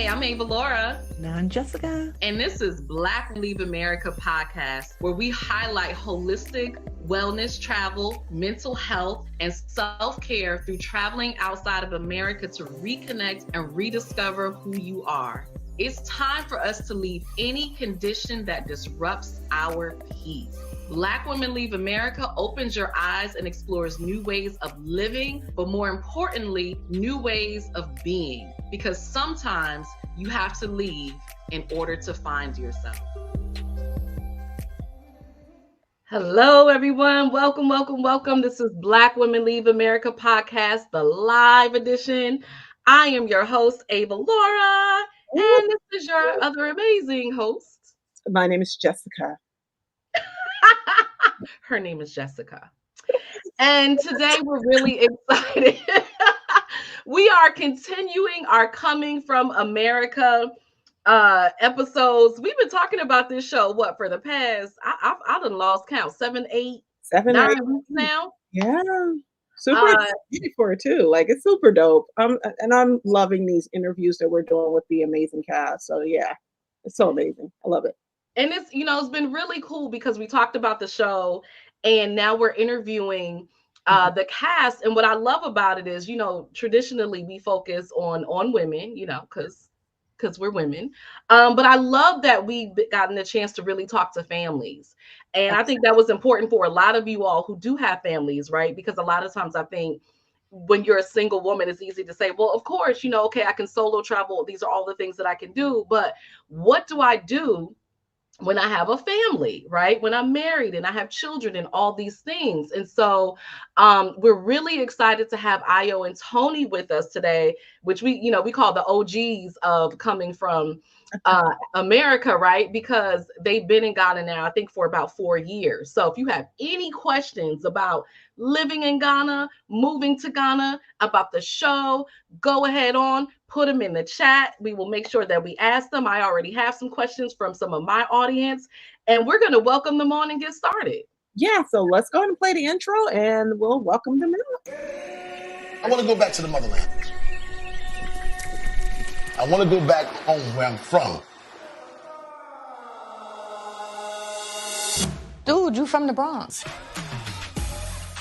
I'm Ava Laura. And I'm Jessica. And this is Black Leave America podcast, where we highlight holistic wellness, travel, mental health, and self-care through traveling outside of America to reconnect and rediscover who you are. It's time for us to leave any condition that disrupts our peace. Black Women Leave America opens your eyes and explores new ways of living, but more importantly, new ways of being. Because sometimes you have to leave in order to find yourself. Hello, everyone. Welcome. This is Black Women Leave America podcast, the live edition. I am your host, Ava Laura, and this is your other amazing host. My name is Jessica. Her name is Jessica. And today we're really excited. We are continuing our Coming From America episodes. We've been talking about this show, for the past, I done lost count, 7, 8, 9 weeks now. Yeah. Super excited for it too. Like, it's super dope. And I'm loving these interviews that we're doing with the amazing cast. So yeah, it's so amazing. I love it. And it's been really cool because we talked about the show and now we're interviewing the cast. And what I love about it is, traditionally we focus on women, because we're women. But I love that we've gotten a chance to really talk to families. And I think that was important for a lot of you all who do have families, right? Because a lot of times I think when you're a single woman, it's easy to say, well, of course, okay, I can solo travel. These are all the things that I can do. But what do I do when I have a family, right? When I'm married and I have children and all these things. And so we're really excited to have Ayo and Tony with us today, which we call the OGs of Coming From America, right? Because they've been in Ghana now, I think, for about 4 years. So if you have any questions about living in Ghana, moving to Ghana, about the show, go ahead on, put them in the chat. We will make sure that we ask them. I already have some questions from some of my audience, and we're going to welcome them on and get started. Yeah, so let's go ahead and play the intro and we'll welcome them in. I want to go back to the motherland. I want to go back home where I'm from. Dude, you from the Bronx.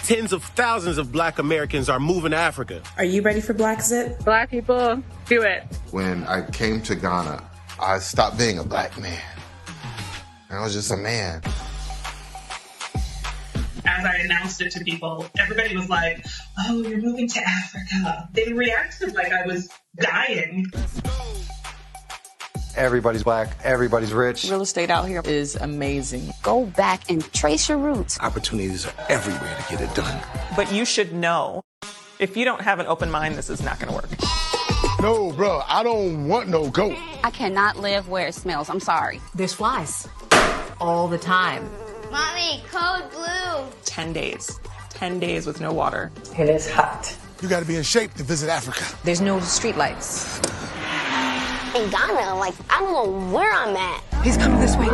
Tens of thousands of Black Americans are moving to Africa. Are you ready for Blackzit? Black people, do it. When I came to Ghana, I stopped being a Black man. I was just a man. As I announced it to people, everybody was like, oh, you're moving to Africa. They reacted like I was dying. Everybody's Black, everybody's rich. Real estate out here is amazing. Go back and trace your roots. Opportunities are everywhere to get it done. But you should know, if you don't have an open mind, this is not going to work. No, bro, I don't want no goat. I cannot live where it smells. I'm sorry. There's flies all the time. Mommy, code blue. 10 days. 10 days with no water. And it's hot. You got to be in shape to visit Africa. There's no streetlights. In Ghana, I don't know where I'm at. He's coming this way.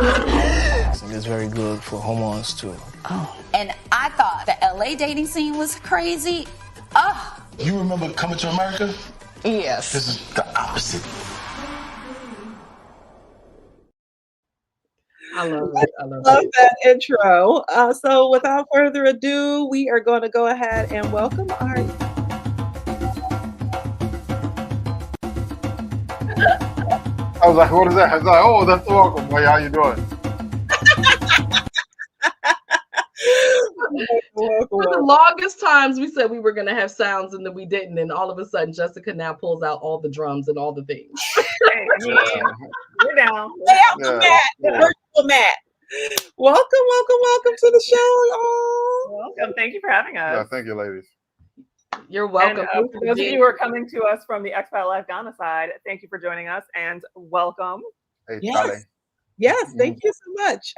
It's very good for hormones too. Oh. And I thought the LA dating scene was crazy. Oh. You remember coming to America? Yes. This is the opposite. I love that intro. So without further ado, we are going to go ahead and welcome our... I was like, what is that? I was like, oh, that's welcome. Hey, how you doing? For the longest times, we said we were going to have sounds and then we didn't. And all of a sudden, Jessica now pulls out all the drums and all the things. We're down. The virtual mat. Welcome to the show, y'all. Welcome. Thank you for having us. Yeah, thank you, ladies. You're welcome. And, for those of you who are coming to us from the X-File Live Ghana side, thank you for joining us and welcome. Hey, Yes, thank you so much.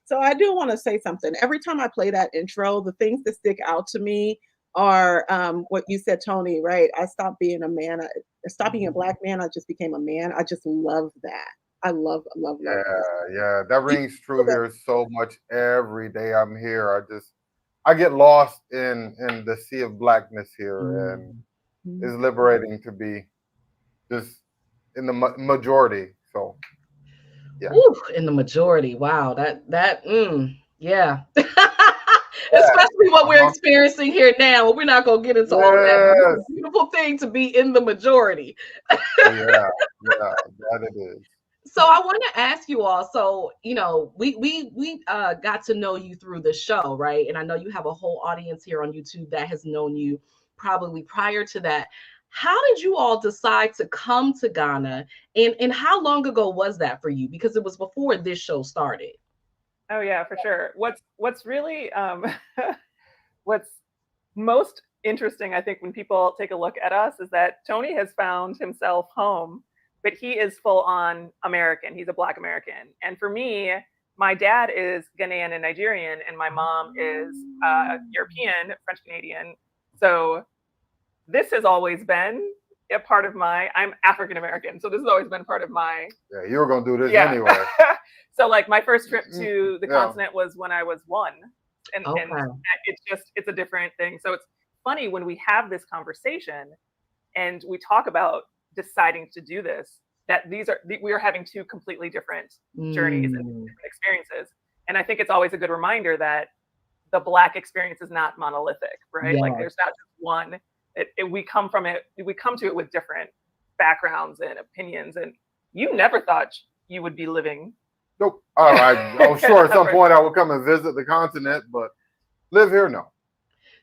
So I do want to say something. Every time I play that intro, the things that stick out to me are what you said, Tony, right? I stopped being a man. I stopped being a Black man. I just became a man. I just love that. I love Yeah, that rings true here so much every day I'm here. I get lost in the sea of Blackness here, and it's liberating to be just in the majority. So yeah. Ooh, in the majority. Wow. Yeah. Especially what we're experiencing here now. We're not gonna get into all that. But it's a beautiful thing to be in the majority. Yeah, that it is. So I want to ask you all. So we got to know you through the show, right? And I know you have a whole audience here on YouTube that has known you probably prior to that. How did you all decide to come to Ghana, and how long ago was that for you? Because it was before this show started. Oh yeah, for sure. What's really what's most interesting, I think, when people take a look at us is that Tony has found himself home, but he is full on American. He's a Black American. And for me, my dad is Ghanaian and Nigerian, and my mom is European, French Canadian. So this has always been a part of I'm African American. So this has always been part of my. Yeah, you were going to do this anyway. So like my first trip to the continent was when I was 1. And it's a different thing. So it's funny when we have this conversation and we talk about deciding to do this, that we are having 2 completely different journeys and different experiences. And I think it's always a good reminder that the Black experience is not monolithic, right? Yeah. Like there's not just one. We come to it with different backgrounds and opinions. And you never thought you would be living. Nope. I was sure at some point I would come and visit the continent, but live here, no.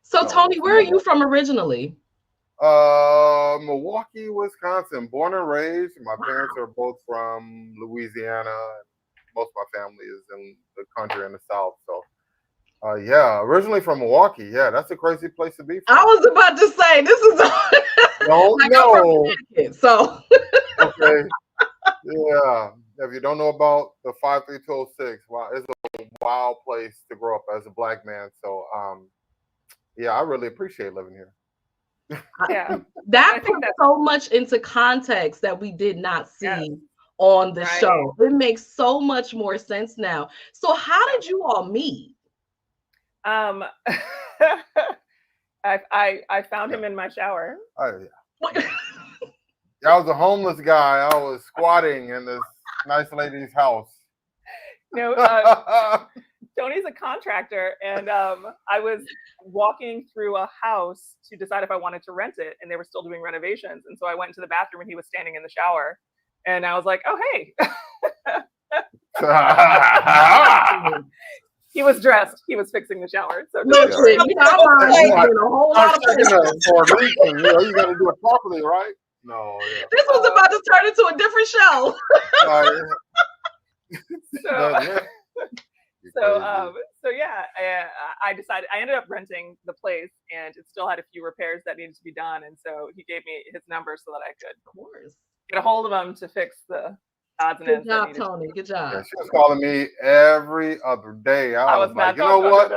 So Tony, where are you from originally? Milwaukee, Wisconsin, born and raised. My parents are both from Louisiana. Most of my family is in the country in the South. So, originally from Milwaukee. Yeah, that's a crazy place to be from. I was about to say, this is no. So okay. Yeah. If you don't know about the 53206, wow, it's a wild place to grow up as a Black man. So, I really appreciate living here. Yeah, that puts so much into context that we did not see on the show. It makes so much more sense now. So, how did you all meet? I found him in my shower. Oh, yeah. I was a homeless guy. I was squatting in this nice lady's house. No, Tony's a contractor, and I was walking through a house to decide if I wanted to rent it, and they were still doing renovations. And so I went into the bathroom, and he was standing in the shower, and I was like, "Oh, hey." He was dressed. He was fixing the shower. So you got a whole lot of you got to do it properly, right? No. Yeah. This was about to turn into a different show. I decided. I ended up renting the place, and it still had a few repairs that needed to be done. And so he gave me his number so that I could, of course, get a hold of him to fix the odds and ends. Good job, Tony. Good job. Yeah, she was calling me every other day. I was like, you know what?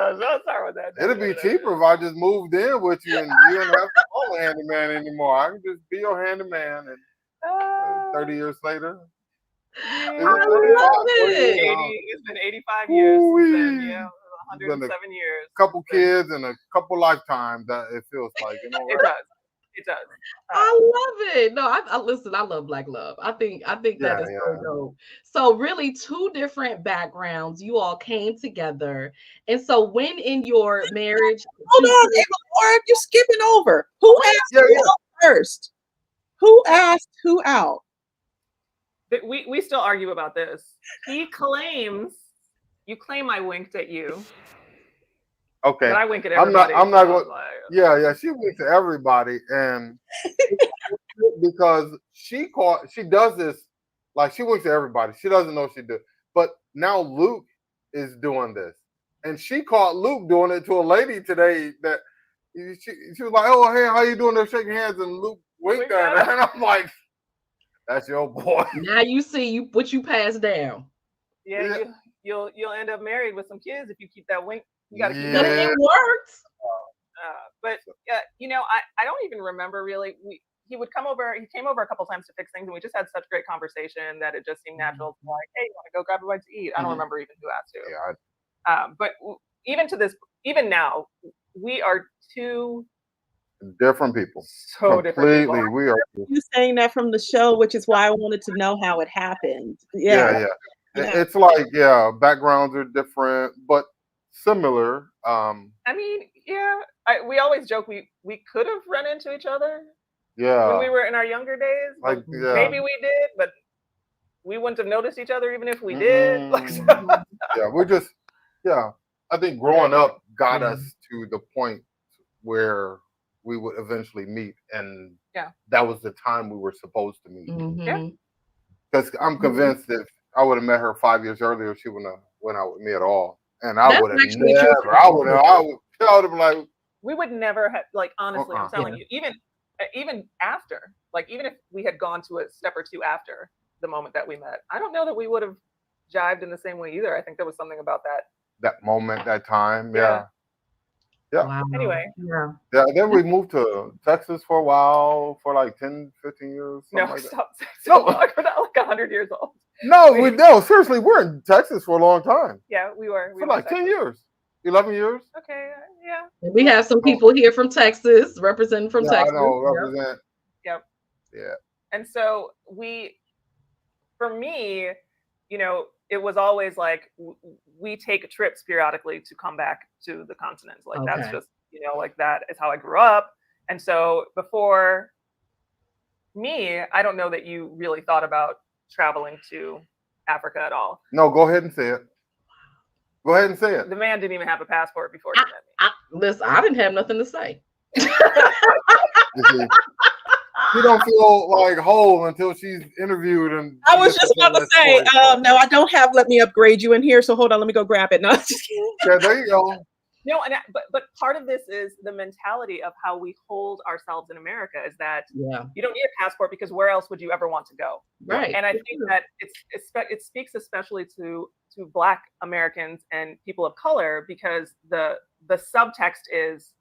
It'd be cheaper if I just moved in with you and you didn't have to call a handyman anymore. I can just be your handyman. And 30 years later. I love it. It's been 85 years. It's been, 107 years. A couple kids and a couple lifetimes. That it feels like, you know. It does. It does. I love it. No, I listen. I love Black love. I think that is so dope. So really, 2 different backgrounds. You all came together, and so when in your marriage, hold on, Lord, you're skipping over. Who asked who out first? Who asked who out? We still argue about this. You claim I winked at you. Okay. But I wink at everybody. I'm not going. Yeah. She winks at everybody, and because she does this, like she winks at everybody. She doesn't know she did, but now Luke is doing this, and she caught Luke doing it to a lady today. That she was like, "Oh, hey, how you doing?" They're shaking hands, and Luke winked at her, and I'm like, "That's your boy." Now you see what you passed down. Yeah. You'll end up married with some kids if you keep that wink. You gotta keep that. It works. But I don't even remember really. He came over a couple times to fix things, and we just had such great conversation that it just seemed natural. To like, hey, you want to go grab a bite to eat? I don't remember even who asked to. Yeah. But even now, we are 2 Different people. So different people. Completely. We are. You saying that from the show, which is why I wanted to know how it happened. Yeah. It's like, backgrounds are different, but similar. I mean, yeah. We always joke we could have run into each other. Yeah. When we were in our younger days. Like, maybe we did, but we wouldn't have noticed each other even if we did. We're just, I think growing up got us to the point where we would eventually meet, and that was the time we were supposed to meet. Because I'm convinced if I would have met her 5 years earlier, she wouldn't have went out with me at all, and I would have never. I would have been like, we would never have, like, honestly, I'm telling you, even after, like, even if we had gone to a step or two after the moment that we met, I don't know that we would have jived in the same way either. I think there was something about that moment, that time. Wow. Anyway. Then we moved to Texas for a while, for like 10, 15 years. No, like stop. No, we're not like 100 years old. No, seriously, we're in Texas for a long time. Yeah, we were. For like 10 years, 11 years. Okay, yeah. And we have some people here from Texas, representing from Texas. I know, represent. Yep. Yeah. And so for me, it was always like we take trips periodically to come back to the continent. Like that's just, like that is how I grew up. And so before me, I don't know that you really thought about traveling to Africa at all. No, go ahead and say it. Go ahead and say it. The man didn't even have a passport before he met me. Listen, I didn't have nothing to say. She don't feel like whole until she's interviewed. And I was just about to say, no, I don't have. Let me upgrade you in here. So hold on, let me go grab it. No, just kidding. Yeah, there you go. No, but part of this is the mentality of how we hold ourselves in America is that you don't need a passport because where else would you ever want to go? Right. And I think that it speaks especially to Black Americans and people of color, because the subtext is,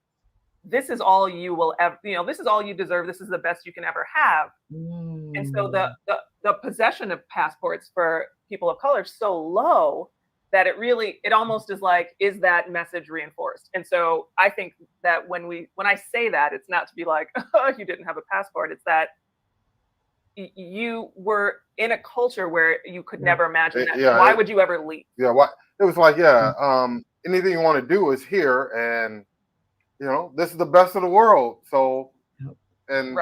this is all you will ever, this is all you deserve. This is the best you can ever have. And so the possession of passports for people of color is so low that it almost is like, is that message reinforced? And so I think that when I say that, it's not to be like, oh, you didn't have a passport. It's that you were in a culture where you could never imagine that. Why would you ever leave? Yeah, it was like, anything you want to do is here, and this is the best of the world. So, and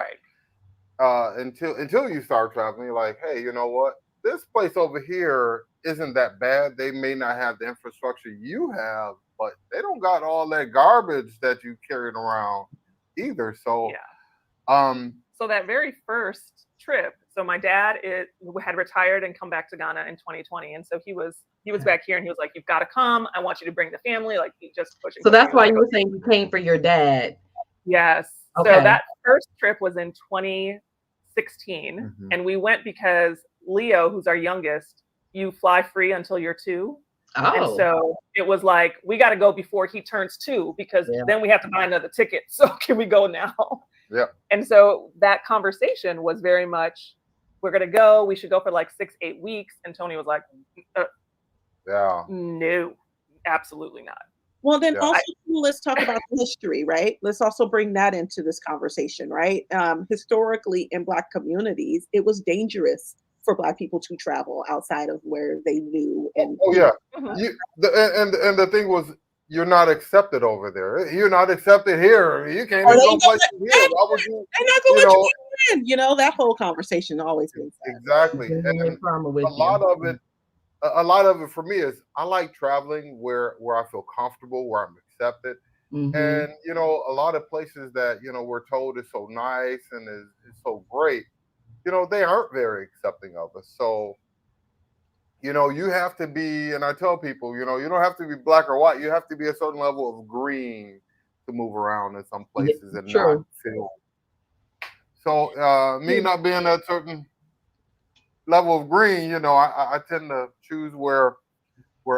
until you start traveling, you're like, hey, you know what? This place over here isn't that bad. They may not have the infrastructure you have, but they don't got all that garbage that you carried around either. So, so that very first trip, so my dad had retired and come back to Ghana in 2020, and so he was back here, and he was like, "You've got to come. I want you to bring the family." Like, he just pushing. So that's why you were saying you came for your dad. Yes. Okay. So that first trip was in 2016, and we went because Leo, who's our youngest, you fly free until you're 2. Oh. And so it was like, we got to go before he turns 2, because then we have to buy another ticket. So can we go now? Yeah. And so that conversation was very much, we're going to go. We should go for like 6-8 weeks. And Tony was like, no, absolutely not. Well, then also let's talk about history, right? Let's also bring that into this conversation, right? Historically, in Black communities, it was dangerous for Black people to travel outside of where they knew. And and the thing was, you're not accepted over there. You're not accepted here. You can't even go places here. Why would you? They're not going to let you in. That whole conversation always been said. Exactly. And a lot of it for me is, I like traveling where I feel comfortable, where I'm accepted. And a lot of places that we're told is so nice and is so great, they aren't very accepting of us. So you have to be, and I tell people, you don't have to be Black or white. You have to be a certain level of green to move around in some places and not feel. So me not being a certain level of green, I tend to choose where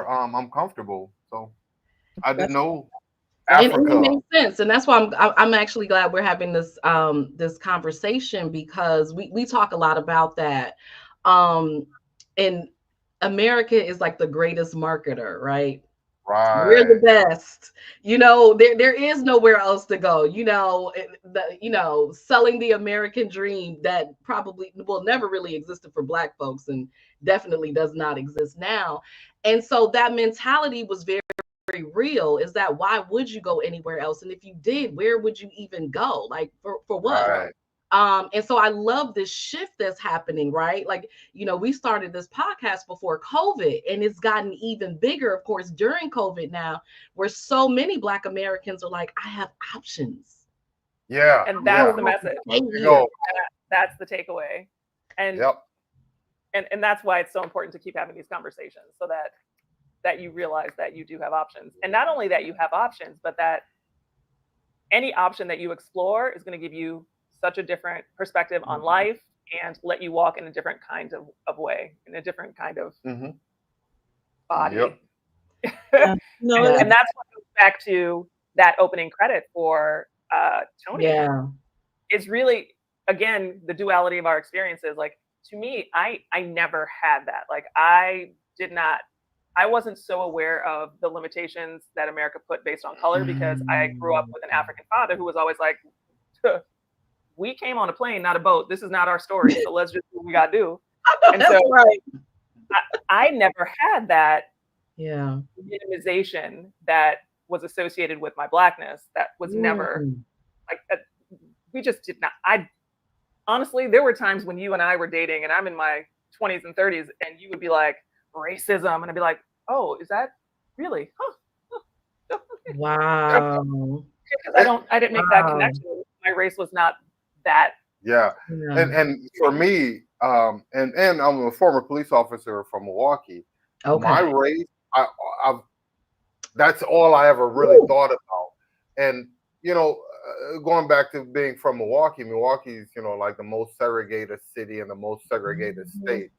I'm comfortable. So I didn't know Africa. And it makes sense, and that's why I'm actually glad we're having this this conversation, because we talk a lot about that. And America is like the greatest marketer, right? We're the Right. best. There is nowhere else to go. Selling the American dream that probably will never really existed for Black folks and definitely does not exist now. And so that mentality was very, very real. Is that why would you go anywhere else? And if you did, where would you even go? Like for what? Right. And so I love this shift that's happening, right? Like, we started this podcast before COVID, and it's gotten even bigger, of course, during COVID now, where so many Black Americans are like, I have options. Yeah. And that's the message. That's the takeaway. And and that's why it's so important to keep having these conversations, so that you realize that you do have options. And not only that you have options, but that any option that you explore is going to give you such a different perspective on life and let you walk in a different kind of way, in a different kind of body. And that's what goes back to that opening credit for Tony. Yeah. It's really, again, the duality of our experiences. Like, to me, I never had that. Like, I wasn't so aware of the limitations that America put based on color, because I grew up with an African father who was always like, we came on a plane, not a boat. This is not our story. So let's just do what we got to do. And so I never had that minimization that was associated with my Blackness. That was never like that. We just did not. Honestly, there were times when you and I were dating and I'm in my 20s and 30s and you would be like, racism. And I'd be like, oh, is that really? Okay. Wow. Because I didn't make that connection. My race was not that. Yeah. And for me, and I'm a former police officer from Milwaukee. Okay. My race, I've that's all I ever really thought about. And going back to being from Milwaukee, Milwaukee's like the most segregated city and the most segregated state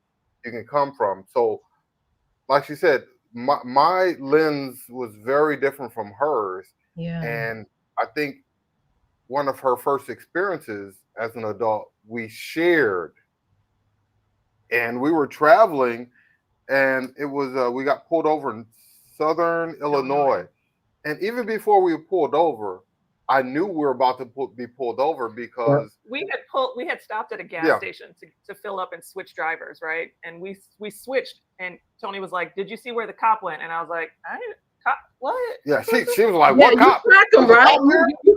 you can come from. So, like she said, my lens was very different from hers. Yeah. And I think one of her first experiences as an adult, we shared, and we were traveling, and it was we got pulled over in Southern Illinois. And even before we were pulled over, I knew we were about to be pulled over because we had stopped at a gas station to fill up and switch drivers, right? And we switched, and Tony was like, "Did you see where the cop went?" And I was like, "I didn't. Cop? What?" Yeah, she was like, "What cop?" You track them, right?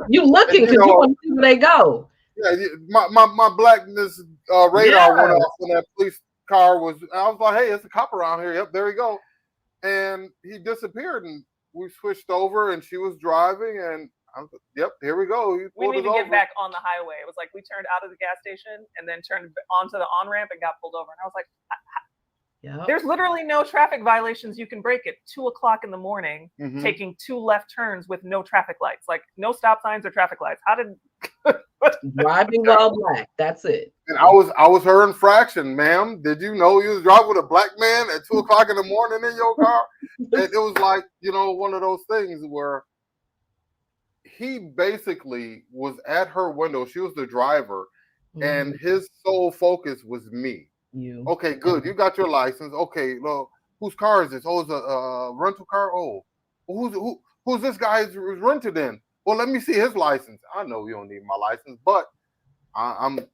You looking because you want to see where they go. Yeah, my Blackness radar went off when that police car was. I was like, "Hey, it's a cop around here." Yep, there we go. And he disappeared, and we switched over, and she was driving, and yep, here we go. We didn't even get back on the highway. It was like we turned out of the gas station and then turned onto the on-ramp and got pulled over. And I was like, there's literally no traffic violations you can break at 2:00 in the morning, taking 2 left turns with no traffic lights, like no stop signs or traffic lights. How did driving while Black? That's it. And I was her infraction, ma'am. Did you know you was driving with a Black man at 2:00 in the morning in your car? And it was like, one of those things where he basically was at her window. She was the driver, and his sole focus was me. You. Okay, good. You got your license. Okay, well, whose car is this? Oh, it's a rental car. Oh, who's this guy who's rented in? Well, let me see his license. I know you don't need my license, but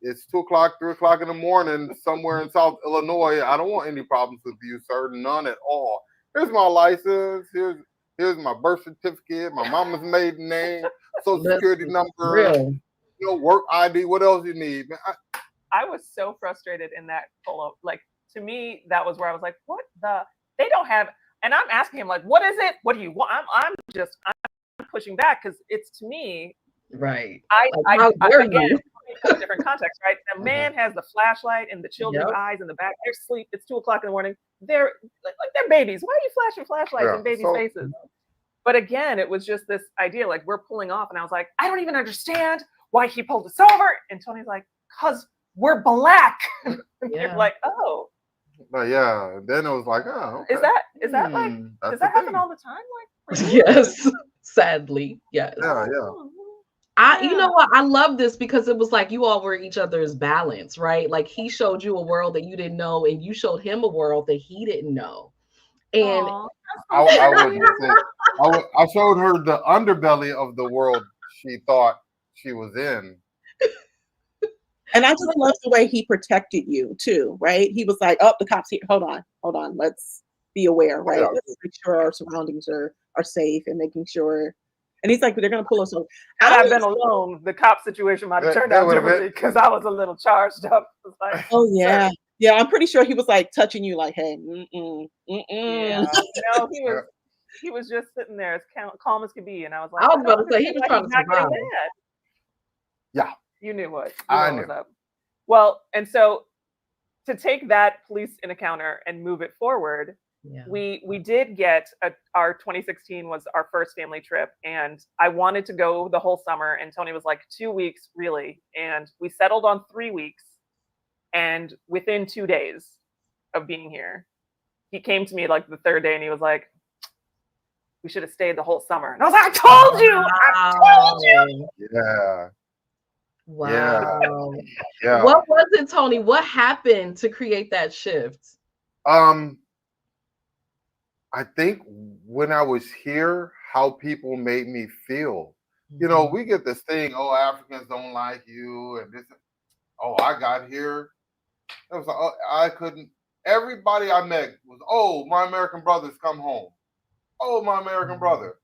it's 2:00, 3:00 in the morning somewhere in South Illinois. I don't want any problems with you, sir. None at all. Here's my license. Here's my birth certificate, my mama's maiden name, social security number, work ID. What else you need? Man, I was so frustrated in that polo. Like, to me, that was where I was like, what they don't have. And I'm asking him, like, what is it? What do you want? I'm pushing back because it's, to me. Right. Again, different context, right? The man has the flashlight in the children's eyes in the back. They're asleep. It's 2:00 in the morning. They're they're babies. Why are you flashing flashlights in babies' faces? But again, it was just this idea, like, we're pulling off. And I was like, I don't even understand why he pulled us over. And Tony's like, because we're Black. They're like, oh. But yeah, then it was like, oh, okay. Is that like, does that happen all the time? Like, yes, sadly, yes. Yeah. You know what? I love this because it was like you all were each other's balance, right? Like, he showed you a world that you didn't know, and you showed him a world that he didn't know. And I wouldn't say. I showed her the underbelly of the world she thought she was in. And I just love the way he protected you too, right? He was like, "Oh, the cops here. Hold on. Let's be aware, right? Yeah. Let's make sure our surroundings are safe and making sure." And he's like, "They're gonna pull us over." Had I I was, been alone, the cop situation might have turned That out would have differently been. because I was a little charged up. It was like, oh yeah, sir. yeah. I'm pretty sure he was like touching you, like, "Hey, Yeah. No, he was just sitting there as calm as could be, and I was like, I I was don't about to say he understand was why trying he's to not getting survive. mad. Yeah, You knew what I was knew. up. Well, and so to take that police encounter and move it forward, Yeah. we did get our 2016 was our first family trip, and I wanted to go the whole summer, and Tony was like 2 weeks really, and we settled on 3 weeks, and within 2 days of being here, he came to me like the third day and he was like, we should have stayed the whole summer. And I was like, I told you. Yeah. Wow. Yeah. What was it, Tony? What happened to create that shift? I think when I was here, how people made me feel. You know, we get this thing, oh, Africans don't like you, and this. Oh, I got here. It was like, oh, I couldn't. Everybody I met was, oh, my American brother's come home. Oh, my American brother.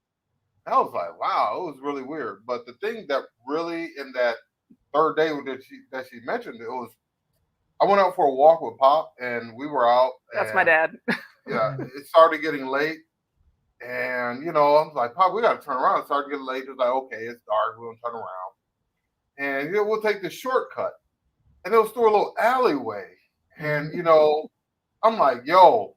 I was like, wow, it was really weird. But the thing that really in that third day that she mentioned, it was I went out for a walk with Pop, and we were out. That's my dad. Yeah, it started getting late, and I was like, Pop, we got to turn around. It started getting late. It was like, okay, it's dark. We're gonna turn around, and we'll take the shortcut. And it was through a little alleyway, and I'm like, yo.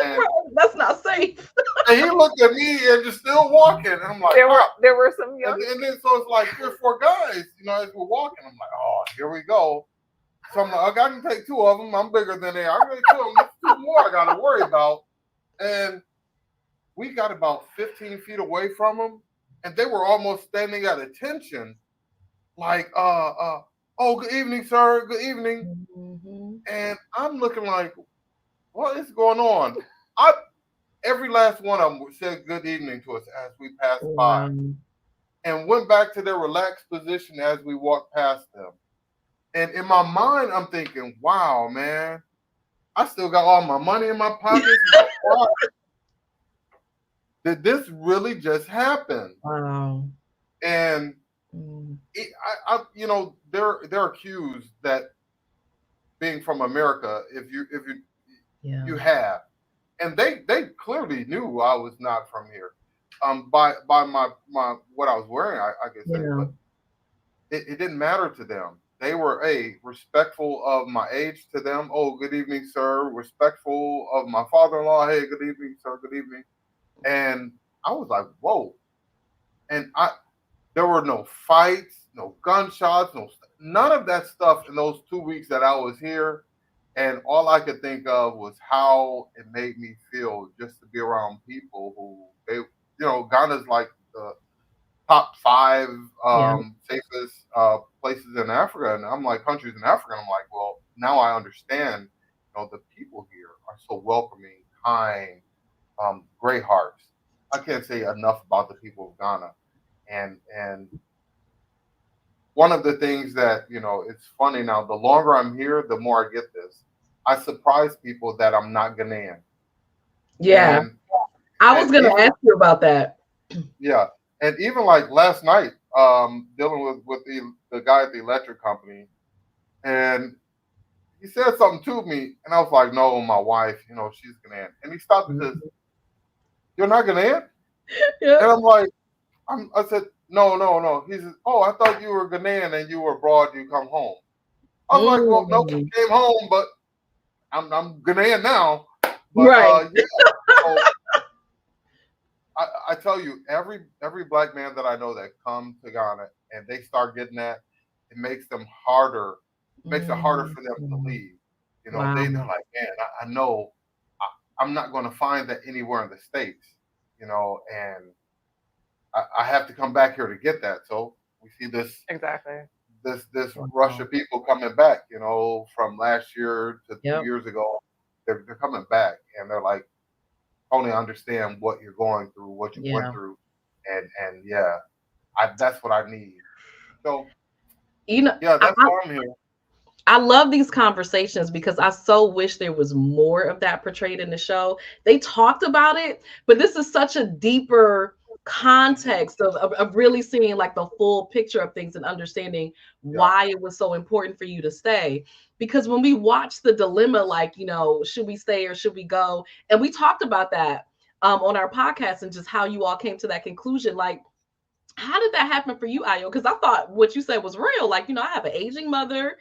And that's not safe. And he looked at me and just still walking. And I'm like, there were some young and then so it's like 3 or 4 guys, as we're walking. I'm like, oh, here we go. So I'm like, I can take 2 of them. I'm bigger than they are. I can take 2 of them. There's 2 more I got to worry about. And we got about 15 feet away from them, and they were almost standing at attention, like, oh, good evening, sir. Good evening. And I'm looking like, what is going on? Every last one of them said good evening to us as we passed by, and went back to their relaxed position as we walked past them. And in my mind, I'm thinking, wow, man, I still got all my money in my pockets. Did this really just happen? Wow. And they're accused that being from America, if you have. And they clearly knew I was not from here, by my what I was wearing, I guess. But it didn't matter to them. They were respectful of my age to them. Oh, good evening, sir. Respectful of my father-in-law. Hey, good evening, sir. Good evening. And I was like, whoa. And there were no fights, no gunshots, none of that stuff in those 2 weeks that I was here. And all I could think of was how it made me feel just to be around people who Ghana's like the top 5 safest places in Africa, and I'm like countries in Africa. And I'm like, well, now I understand. The people here are so welcoming, kind, great hearts. I can't say enough about the people of Ghana, and one of the things that it's funny now. The longer I'm here, the more I get this. I surprise people that I'm not Ghanaian. Yeah. I was going to ask you about that. Yeah. And even like last night, dealing with the guy at the electric company, and he said something to me, and I was like, no, my wife, she's Ghanaian. And he stopped and says, you're not Ghanaian? Yeah. And I'm like, I said, no. He says, oh, I thought you were Ghanaian and you were abroad, you come home. I was like, well, no, I came home, but I'm Ghanaian now. But, right. So, I tell you, every black man that I know that comes to Ghana and they start getting that, it makes them harder. It makes it harder for them to leave. Wow. They're like, man, I know I'm not going to find that anywhere in the States. And I have to come back here to get that. So we see this this rush of people coming back, from last year to 2 years ago. They're coming back, and they're like, only understand what you're going through, what you went Yeah. through, and yeah, that's what I need. So You know, yeah, I, that's why I'm here. I love these conversations because I so wish there was more of that portrayed in the show. They talked about it, but this is such a deeper context of really seeing like the full picture of things and understanding why it was so important for you to stay. Because when we watch the dilemma, like, should we stay or should we go? And we talked about that on our podcast and just how you all came to that conclusion. Like, how did that happen for you, Ayo? Because I thought what you said was real. Like, I have an aging mother,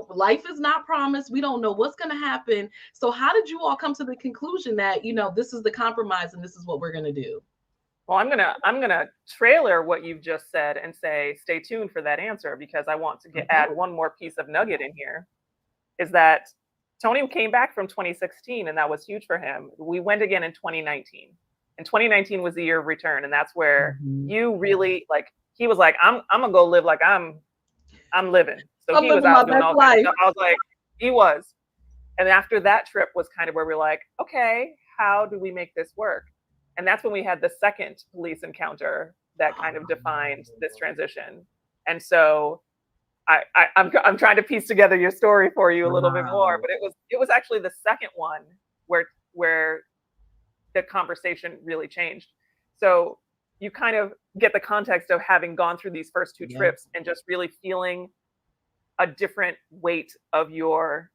life is not promised. We don't know what's going to happen. So how did you all come to the conclusion that, this is the compromise and this is what we're going to do? Well, I'm gonna trailer what you've just said and say stay tuned for that answer, because I want to add one more piece of nugget in here. Is that Tony came back from 2016 and that was huge for him. We went again in 2019. And 2019 was the year of return, and that's where you really, like, he was like, I'm gonna go live like I'm living. So I'm he was living my out doing best all kinds of life. stuff. I was like, he was. And after that trip was kind of where we're like, okay, how do we make this work? And that's when we had the second police encounter that kind of defined this transition. And so I'm trying to piece together your story for you a little bit more, but it was actually the second one where the conversation really changed. So you kind of get the context of having gone through these first two trips and just really feeling a different weight of your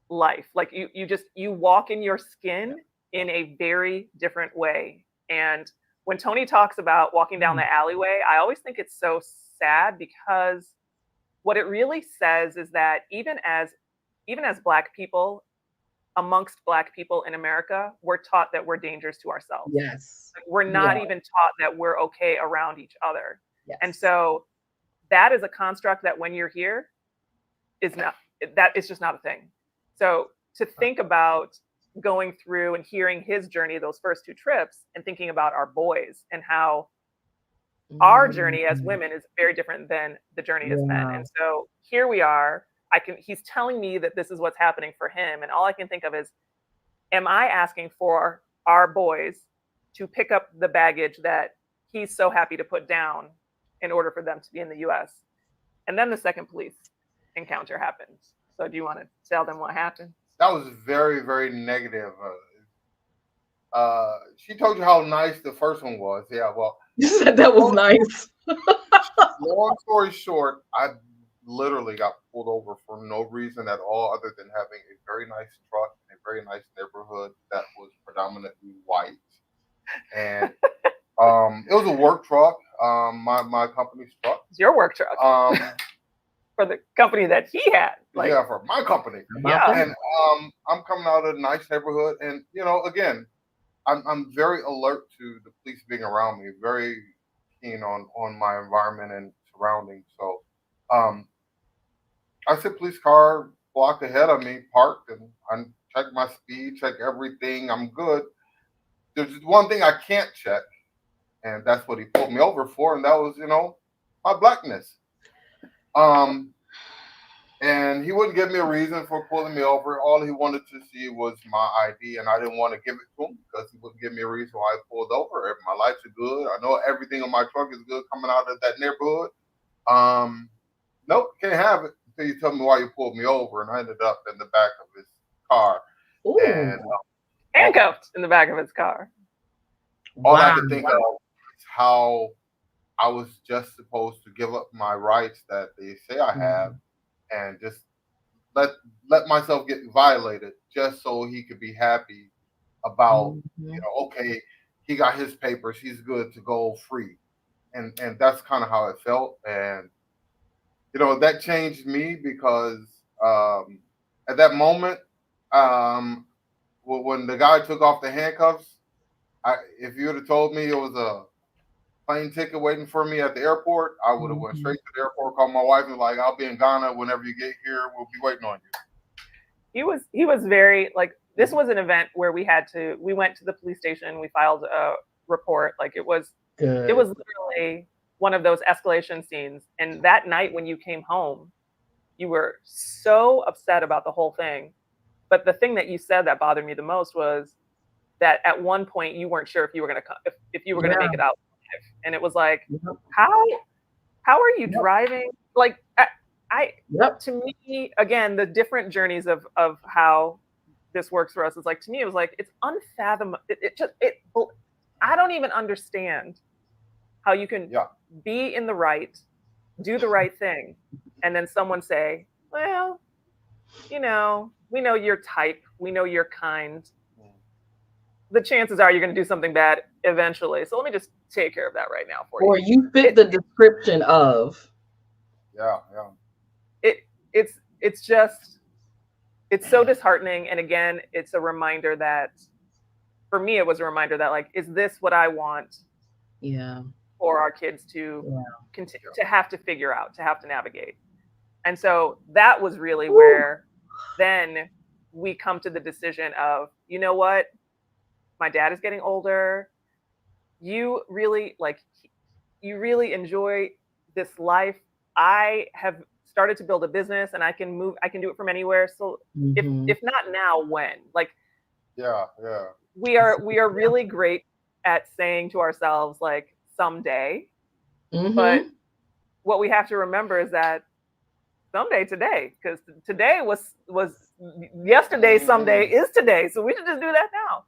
life. Like you walk in your skin in a very different way. And when Tony talks about walking down the alleyway, I always think it's so sad, because what it really says is that even as Black people, amongst Black people in America, we're taught that we're dangerous to ourselves. Yes. We're not even taught that we're okay around each other. Yes. And so that is a construct that when you're here is just not a thing. So to think about going through and hearing his journey, those first two trips, and thinking about our boys and how our journey as women is very different than the journey as men. And so here we are. He's telling me that this is what's happening for him. And all I can think of is, am I asking for our boys to pick up the baggage that he's so happy to put down in order for them to be in the US? And then the second police encounter happens. So do you want to tell them what happened? That was very, very negative. She told you how nice the first one was. Yeah, well, you said that was nice. Long story short, I literally got pulled over for no reason at all, other than having a very nice truck in a very nice neighborhood that was predominantly white. And it was a work truck, my company's truck. It's your work truck. For the company that he had. Yeah, for my company. Yeah. And I'm coming out of a nice neighborhood, and again, I'm very alert to the police being around me, very keen on my environment and surroundings. So I see a police car block ahead of me, parked, and I check my speed, check everything. I'm good. There's just one thing I can't check, and that's what he pulled me over for, and that was, my Blackness. And he wouldn't give me a reason for pulling me over. All he wanted to see was my ID, and I didn't want to give it to him because he wouldn't give me a reason why I pulled over. My lights are good. I know everything on my truck is good coming out of that neighborhood. Nope, can't have it until you tell me why you pulled me over. And I ended up in the back of his car. Ooh. And handcuffed in the back of his car. All I could think of is how I was just supposed to give up my rights that they say I have, and just let myself get violated just so he could be happy about, okay, he got his papers, he's good to go free. And that's kind of how it felt. And, that changed me because at that moment, when the guy took off the handcuffs, if you would have told me it was a plane ticket waiting for me at the airport, I would have went straight to the airport, called my wife, and like, I'll be in Ghana whenever you get here. We'll be waiting on you. He was very, like, this was an event where we went to the police station, we filed a report. Like, it was literally one of those escalation scenes. And that night when you came home, you were so upset about the whole thing. But the thing that you said that bothered me the most was, that at one point you weren't sure if you were going to come, if you were going to make it out alive. And it was like, Yep. how are you driving? Like, I Yep. to me, again, the different journeys of how this works for us is like, to me, it was like, it's unfathomable. I don't even understand how you can be in the right, do the right thing, and then someone say, well, you know, we know your type, we know your kind. The chances are you're going to do something bad eventually. So let me just take care of that right now for you. Or you fit the description of. Yeah. It's just, it's so disheartening. And again, it's a reminder that, for me, it was a reminder that, like, is this what I want? Yeah. For our kids to continue to have to figure out, to have to navigate. And so that was really where then we come to the decision of, you know what? My dad is getting older. You really enjoy this life. I have started to build a business and I can do it from anywhere. So if not now, when? Like, we are really great at saying to ourselves, like, someday. But what we have to remember is that someday today, because today was yesterday, someday is today. So we should just do that now.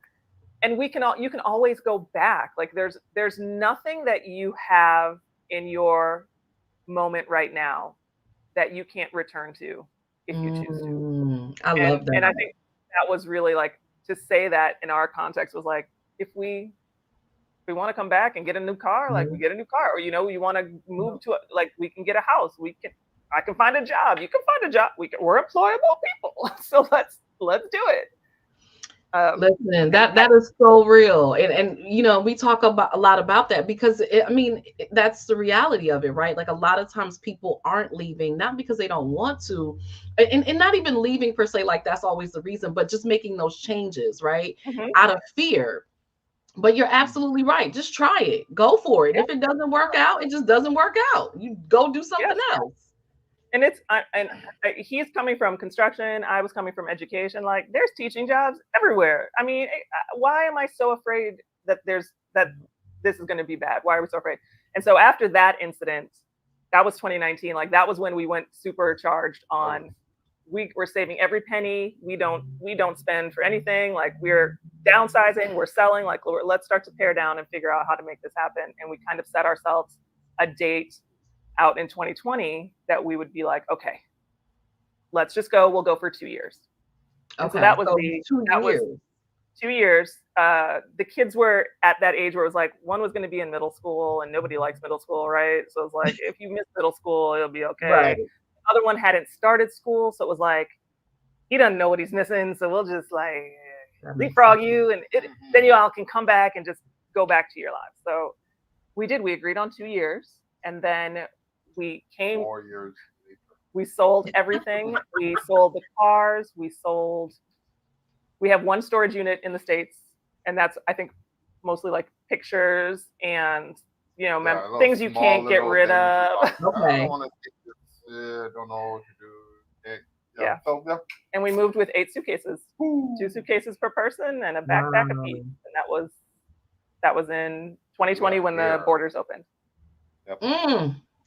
And you can always go back. Like, there's nothing that you have in your moment right now that you can't return to if you choose to. I love that. And I think that was really, like, to say that in our context was like, if we want to come back and get a new car, like, we get a new car, or, you know, you want to move to like, we can get a house, I can find a job, you can find a job, we're employable people. So let's do it. Listen, that is so real, and you know, we talk about a lot about that because that's the reality of it, right? Like, a lot of times people aren't leaving not because they don't want to, and not even leaving per se, like that's always the reason, but just making those changes, right? Out of fear. But you're absolutely right. Just try it. Go for it. If it doesn't work out, it just doesn't work out. You go do something else. And he's coming from construction. I was coming from education. Like, there's teaching jobs everywhere. I mean, why am I so afraid that this is going to be bad? Why are we so afraid? And so after that incident, that was 2019. Like, that was when we went supercharged on, we're saving every penny. We don't spend for anything. Like, we're downsizing, we're selling. Like, let's start to pare down and figure out how to make this happen. And we kind of set ourselves a date out in 2020 that we would be like, okay, let's just go. We'll go for 2 years. Okay. So that was 2 years. The kids were at that age where it was like, one was going to be in middle school, and nobody likes middle school, right? So it's like, if you miss middle school, it'll be okay. Right. The other one hadn't started school, so it was like, he doesn't know what he's missing, so we'll just, like, leapfrog you, and then you all can come back and just go back to your lives. So we agreed on 2 years, and then we came 4 years later. We sold everything. We sold the cars. We have one storage unit in the States, and that's, I think, mostly like pictures and, you know, things you can't get rid of. Like, I don't want to take this, don't know what to do. Yeah. So, and we moved with 8 suitcases, 2 suitcases per person and a backpack apiece. And that was in 2020 when the borders opened. Yep.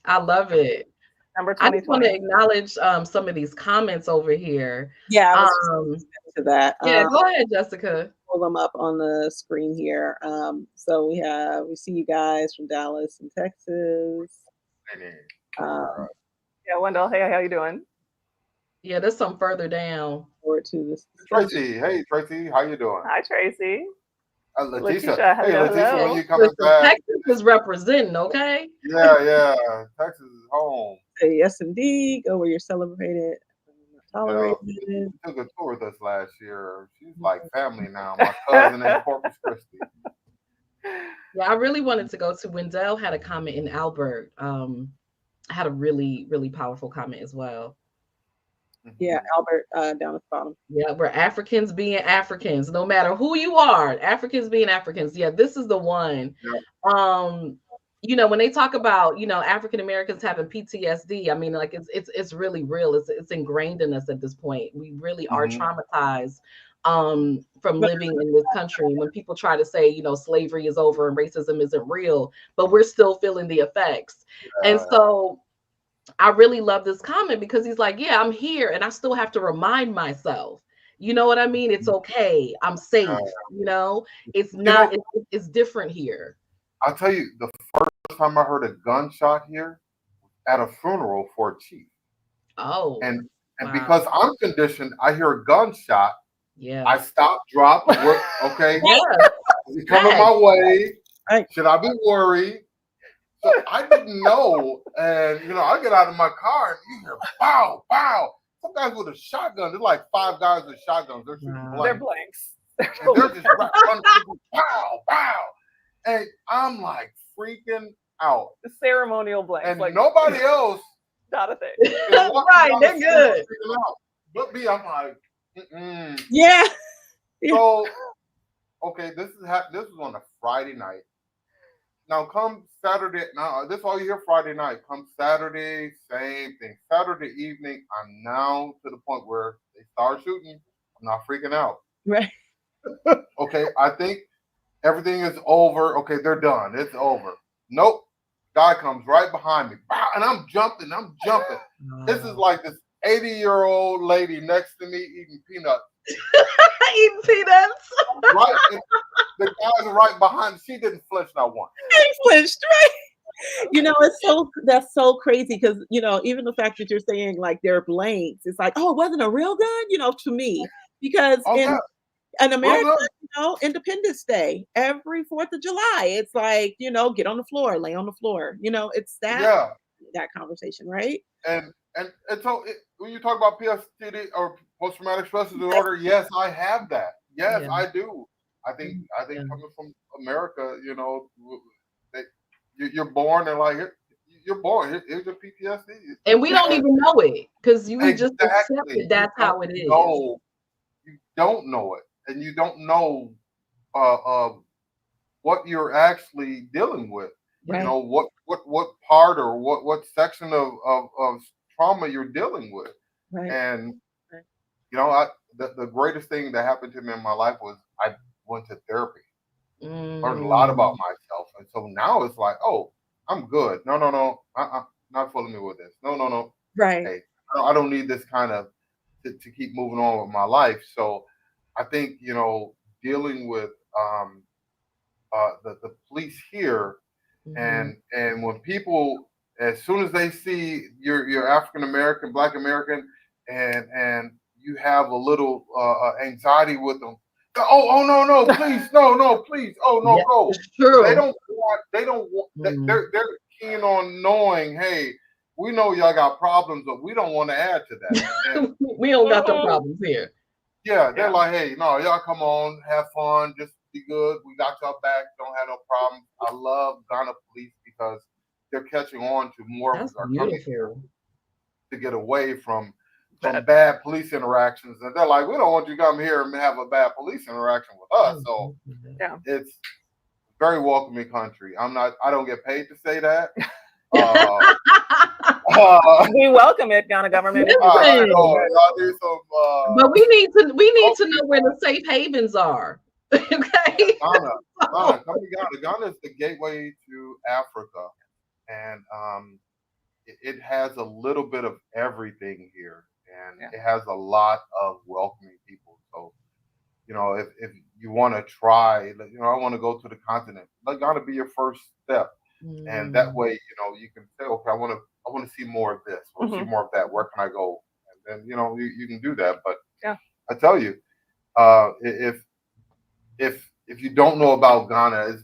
I love it. Number 2020. I just want to acknowledge some of these comments over here. Yeah, I was to that. Yeah, go ahead, Jessica. Pull them up on the screen here. So we see you guys from Dallas and Texas. Yeah, Wendell, hey, how you doing? Yeah, there's some further down. Forward to this. Tracy, hey Tracy, how you doing? Hi Tracy. Letitia, hey Letitia, when you coming back? Texas is representing, okay? Yeah, Texas is home. Say yes, indeed. Go where you're celebrated, tolerated. She took a tour with us last year. She's like family now. My cousin in Corpus Christi. Yeah, I really wanted to go to. Wendell had a comment in Albert. Had a really, really powerful comment as well. Yeah, Albert down at the bottom. Yeah, we're Africans being Africans, no matter who you are. Africans being Africans. Yeah, this is the one. when they talk about, African Americans having PTSD, I mean, like it's really real. It's ingrained in us at this point. We really are traumatized from living in this country. And when people try to say, slavery is over and racism isn't real, but we're still feeling the effects. And so I really love this comment because he's like, yeah, I'm here and I still have to remind myself. You know what I mean? It's okay. I'm safe. It's not, it's different here. I'll tell you, the first time I heard a gunshot here at a funeral for a chief. Oh. And wow. because I'm conditioned, I hear a gunshot. Yeah. I stop, drop, work, okay. Yeah. It's coming my way. Should I be worried? So I didn't know. And I get out of my car and you hear pow, pow. Some guys with a shotgun. There's like 5 guys with shotguns. They're shooting blanks. They're blanks. And they're just running, pow, pow. And I'm like freaking out. The ceremonial blanks. And like nobody else. Not a thing. Right, they're good. But me, I'm like, mm-mm. Yeah. So, okay, this was on a Friday night. Now, come Saturday, this is all you hear Friday night. Come Saturday, same thing. Saturday evening, I'm now to the point where they start shooting. I'm not freaking out. Right. Okay, I think everything is over. Okay, they're done. It's over. Nope. Guy comes right behind me. And I'm jumping. This is like this 80-year-old lady next to me eating peanuts. Eating peanuts. Right. The guys are right behind. She didn't flinch not once. She flinched, right? That's so crazy because, even the fact that you're saying like they're blanks, it's like, oh, it wasn't a real gun, to me. Because in America, Independence Day, every 4th of July, it's like, get on the floor, lay on the floor. It's that conversation, right? And so when you talk about PTSD or post traumatic stress disorder, yes, I have that. Yes, I do. I think coming from America, you're born and like you're born. Here's your PTSD, and we don't even know it because you just accept it. That's how it is. No, you don't know it, and you don't know what you're actually dealing with. Right. What part or what section of trauma you're dealing with. Right. And the greatest thing that happened to me in my life was I went to therapy. Learned a lot about myself. And so now it's like, oh, I'm good. No. Not fooling me with this. No. Right. Hey, I don't need this kind of to keep moving on with my life. So I think, dealing with the police here, and when people, as soon as they see you're African American, Black American, and you have a little anxiety with them. Oh no, please, no, please. Oh no, go. True. They don't want. They're keen on knowing. Hey, we know y'all got problems, but we don't want to add to that. And, we don't got the problems here. Yeah, they're like, hey, no, y'all come on, have fun, just be good. We got y'all back. Don't have no problems. I love Ghana police because they're catching on to more of our coming to get away from bad police interactions. And they're like, we don't want you to come here and have a bad police interaction with us. So it's very welcoming country. I don't get paid to say that. We welcome it, Ghana government. I know, y'all do some, but we need to know where the safe havens are. Okay. Ghana, come to Ghana. Ghana is the gateway to Africa, and it has a little bit of everything here, and it has a lot of welcoming people. So, if you want to try, I want to go to the continent. Let Ghana be your first step, and that way, you can say, okay, I want to see more of this, or see more of that. Where can I go? And then, you can do that. But I tell you, if you don't know about Ghana,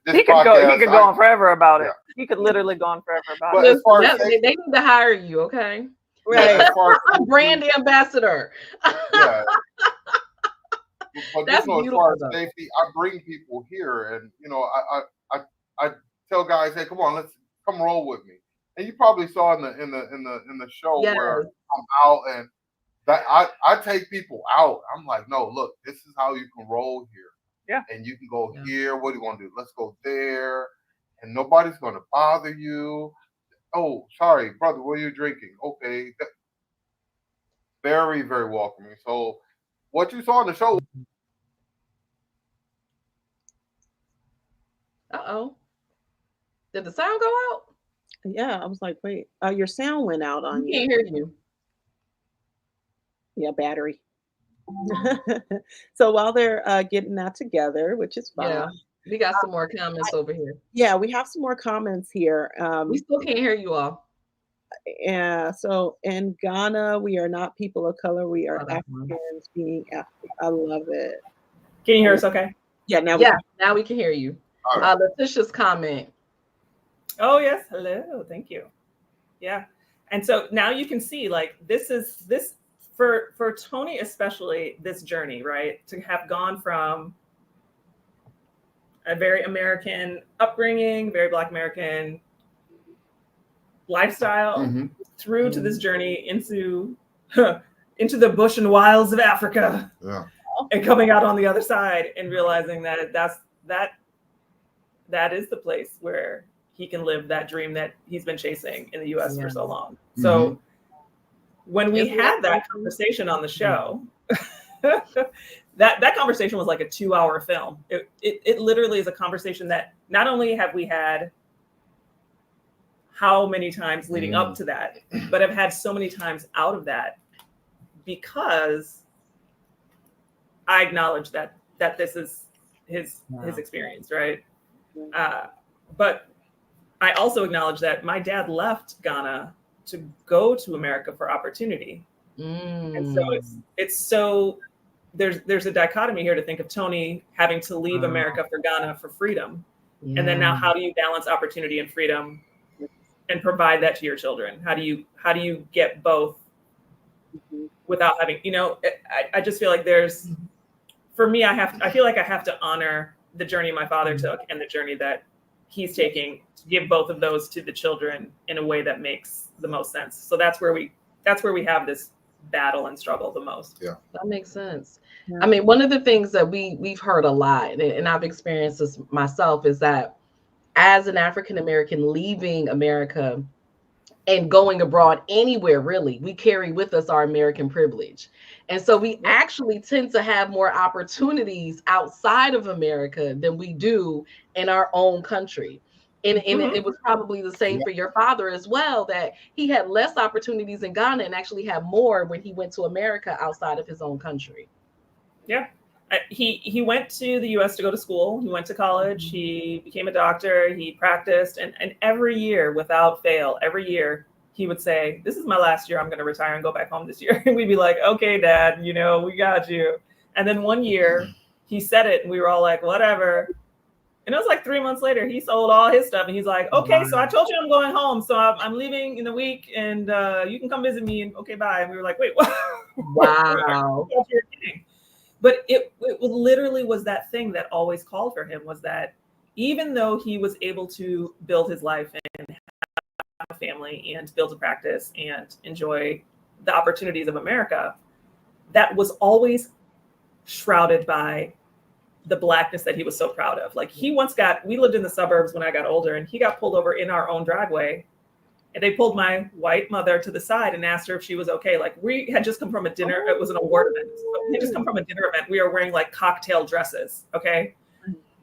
he could go on forever about it. He could literally go on forever about it. As far as they need to hire you, okay? Right. Brand ambassador. Yeah. But that's as far as safety, I bring people here, and I tell guys, hey, come on, let's come roll with me. And you probably saw in the show where I'm out and that I take people out. I'm like, no, look, this is how you can roll here. Yeah. And you can go here. What do you want to do? Let's go there. and nobody's going to bother you. Oh, sorry, brother, what are you drinking? Okay. Very, very welcoming. So what you saw on the show. Uh-oh. Did the sound go out? Yeah, I was like, wait, your sound went out on We you. can't hear you. Yeah, battery. So while they're getting that together, which is fine. Yeah. We got some more comments over here. Yeah, we have some more comments here. We still can't hear you all. Yeah, so in Ghana, we are not people of color. We are Africans being African. I love it. Can you hear us okay? Yeah, now now we can hear you. Letitia's comment. Oh, yes. Hello. Thank you. Yeah. And so now you can see, like, this for Tony, especially this journey, right? To have gone from a very American upbringing, very Black American lifestyle through to this journey into the bush and wilds of Africa, and coming out on the other side and realizing that that is the place where he can live that dream that he's been chasing in the US for so long. So when we had that conversation on the show, that conversation was like a 2-hour film. It literally is a conversation that not only have we had how many times leading up to that, but I've had so many times out of that, because I acknowledge that this is his experience, right? But I also acknowledge that my dad left Ghana to go to America for opportunity. And so it's so there's a dichotomy here to think of Tony having to leave America for Ghana for freedom. And then now, how do you balance opportunity and freedom and provide that to your children? How do you get both without having, I just feel like for me, I feel like I have to honor the journey my father took and the journey that he's taking, to give both of those to the children in a way that makes the most sense. So that's where we have this battle and struggle the most. Yeah, that makes sense. I mean, one of the things that we've heard a lot, and I've experienced this myself, is that as an African American leaving America and going abroad anywhere, really, we carry with us our American privilege. And so we actually tend to have more opportunities outside of America than we do in our own country. And it was probably the same for your father as well, that he had less opportunities in Ghana and actually had more when he went to America outside of his own country. Yeah. He went to the US to go to school. He went to college. He became a doctor. He practiced. And every year, without fail, every year, he would say, "This is my last year. I'm going to retire and go back home this year." And we'd be like, "Okay, Dad, we got you." And then one year he said it and we were all like, whatever. And it was like 3 months later, he sold all his stuff. And he's like, "Okay, so I told you I'm going home. So I'm leaving in a week, and you can come visit me. And okay, bye." And we were like, "Wait, what?" Wow. You're kidding. But it literally was that thing that always called for him, was that even though he was able to build his life and have a family and build a practice and enjoy the opportunities of America, that was always shrouded by the Blackness that he was so proud of. Like, we lived in the suburbs when I got older, and he got pulled over in our own driveway. And they pulled my white mother to the side and asked her if she was okay. Like, we had just come from a dinner. It was an award event. We had just come from a dinner event. We were wearing like cocktail dresses. Okay.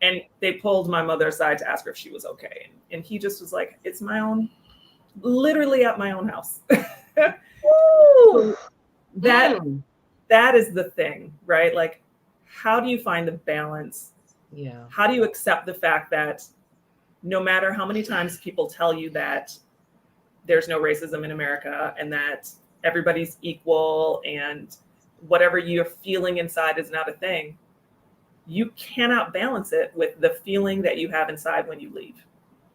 And they pulled my mother aside to ask her if she was okay. And he just was like, "It's my own, literally at my own house." That is the thing, right? Like, how do you find the balance? Yeah. How do you accept the fact that no matter how many times people tell you that there's no racism in America and that everybody's equal and whatever you're feeling inside is not a thing, you cannot balance it with the feeling that you have inside when you leave.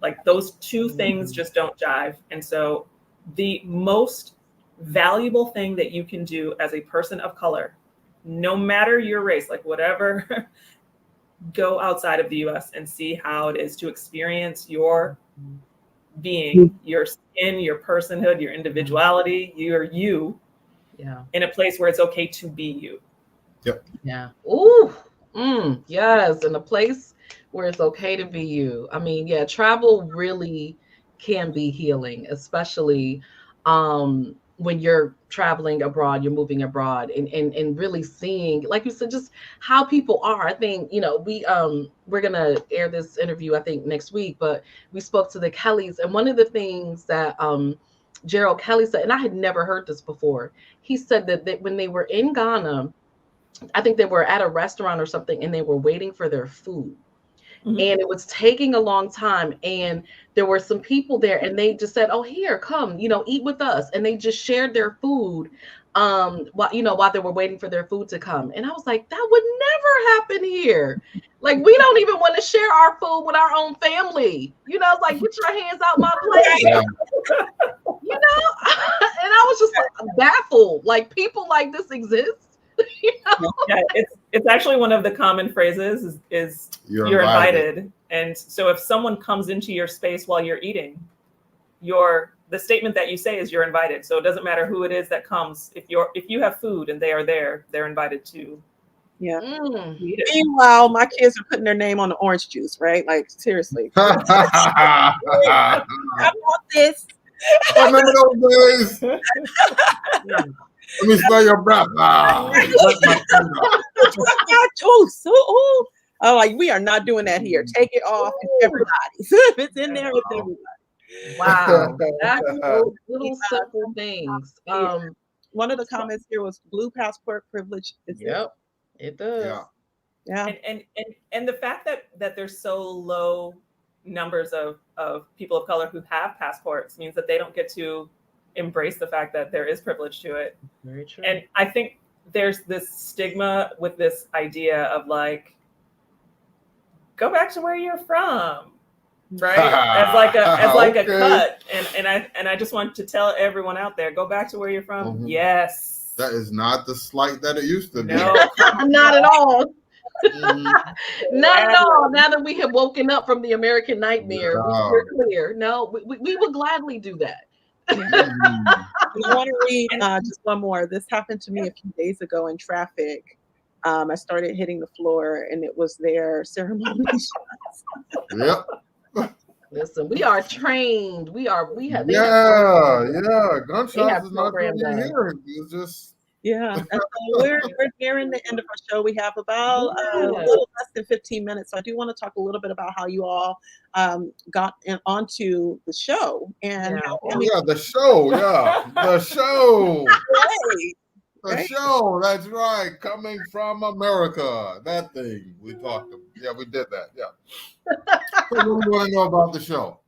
Like, those two things just don't jive. And so the most valuable thing that you can do as a person of color, no matter your race, like whatever, go outside of the US and see how it is to experience your being, your skin, your personhood, your individuality, your you, in a place where it's okay to be you. Yep. Yeah. Ooh. Yes. In a place where it's okay to be you. I mean, yeah, travel really can be healing, especially when you're traveling abroad, you're moving abroad, and really seeing, like you said, just how people are. I think, we're gonna air this interview, I think, next week, but we spoke to the Kellys, and one of the things that Gerald Kelly said, and I had never heard this before, he said that when they were in Ghana, I think they were at a restaurant or something, and they were waiting for their food. And it was taking a long time. And there were some people there, and they just said, "Oh, here, come, eat with us." And they just shared their food while they were waiting for their food to come. And I was like, that would never happen here. Like, we don't even want to share our food with our own family. It's like, get your hands out my plate. Yeah. And I was just like baffled. Like, people like this exist. Yeah, it's actually one of the common phrases is you're invited. And so if someone comes into your space while you're eating, the statement that you say is you're invited. So it doesn't matter who it is that comes. If you have food and they are there, they're invited to. Yeah. Meanwhile, my kids are putting their name on the orange juice, right? Like, seriously. I want this. I remember those days. Let me smell your breath. Juice. Oh, like, we are not doing that here. Take it off. It's everybody's. If it's in there, it's everybody. Wow. That's little simple things. One of the comments here was blue passport privilege. Yep, it does. Yeah. And the fact that there's so low numbers of people of color who have passports means that they don't get to embrace the fact that there is privilege to it. Very true. And I think there's this stigma with this idea of like, go back to where you're from, right? as like a cut. And I just want to tell everyone out there, go back to where you're from. Mm-hmm. Yes. That is not the slight that it used to be. No, not at all. Not at all. Now that we have woken up from the American nightmare, we're clear. No, we would gladly do that. I want to read just one more. This happened to me a few days ago in traffic. I started hitting the floor, and it was their ceremony shots. Yep. Listen, we are trained. We have. Yeah. Gunshots is not going to hear. It's just. Yeah. And so we're nearing the end of our show. We have about a little less than 15 minutes. So I do want to talk a little bit about how you all got onto the show. And the show. Yeah. The show. The show. That's right. Coming from America. That thing we talked about. Yeah, we did that. Yeah. So what do you want to know about the show?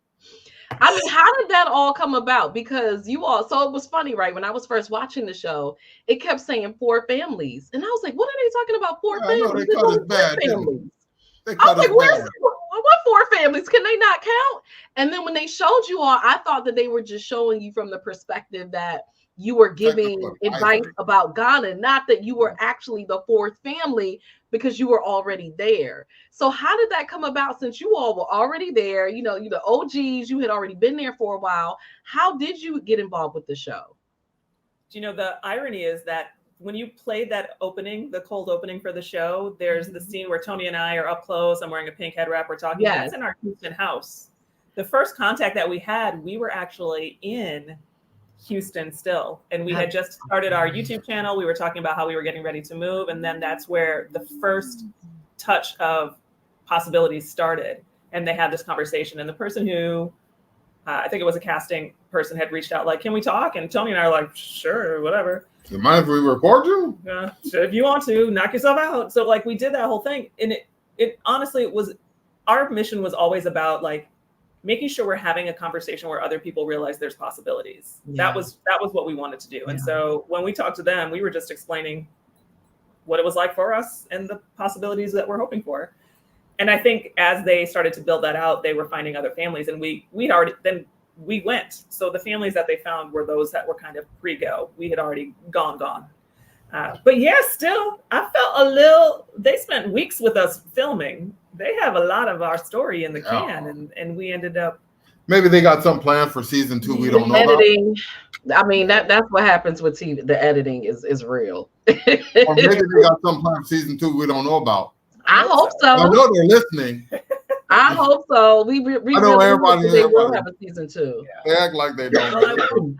I mean, how did that all come about? Because so it was funny, right? When I was first watching the show, it kept saying 4 families. And I was like, what are they talking about? 4 families? They cut it bad. I was like, what 4 families? Can they not count? And then when they showed you all, I thought that they were just showing you from the perspective that you were giving advice about Ghana, not that you were actually the 4th family because you were already there. So how did that come about since you all were already there? You're the OGs, you had already been there for a while. How did you get involved with the show? The irony is that when you played that opening, the cold opening for the show, there's the scene where Tony and I are up close. I'm wearing a pink head wrap. We're talking. Yes. That's in our Houston house. The first contact that we had, we were actually in Houston still. And we had just started our YouTube channel. We were talking about how we were getting ready to move. And then that's where the first touch of possibilities started. And they had this conversation. And the person who, I think it was a casting person, had reached out like, can we talk? And Tony and I are like, sure, whatever. Do you mind if we record you? So if you want to, knock yourself out. So like we did that whole thing. And it honestly, our mission was always about like, making sure we're having a conversation where other people realize there's possibilities. Yeah. That was what we wanted to do. And so when we talked to them, we were just explaining what it was like for us and the possibilities that we're hoping for. And I think as they started to build that out, they were finding other families, and we went. So the families that they found were those that were kind of pre-go. We had already gone. But yeah, still, I felt they spent weeks with us filming. They have a lot of our story in the can, and we ended up. Maybe they got something planned for season 2 we don't know editing. About. I mean, that's what happens with TV. The editing is real. Or maybe they got something planned for season 2 we don't know about. I hope I so. know they're listening. I hope so. We I know really everybody. hope they will have a season 2. They act like they don't.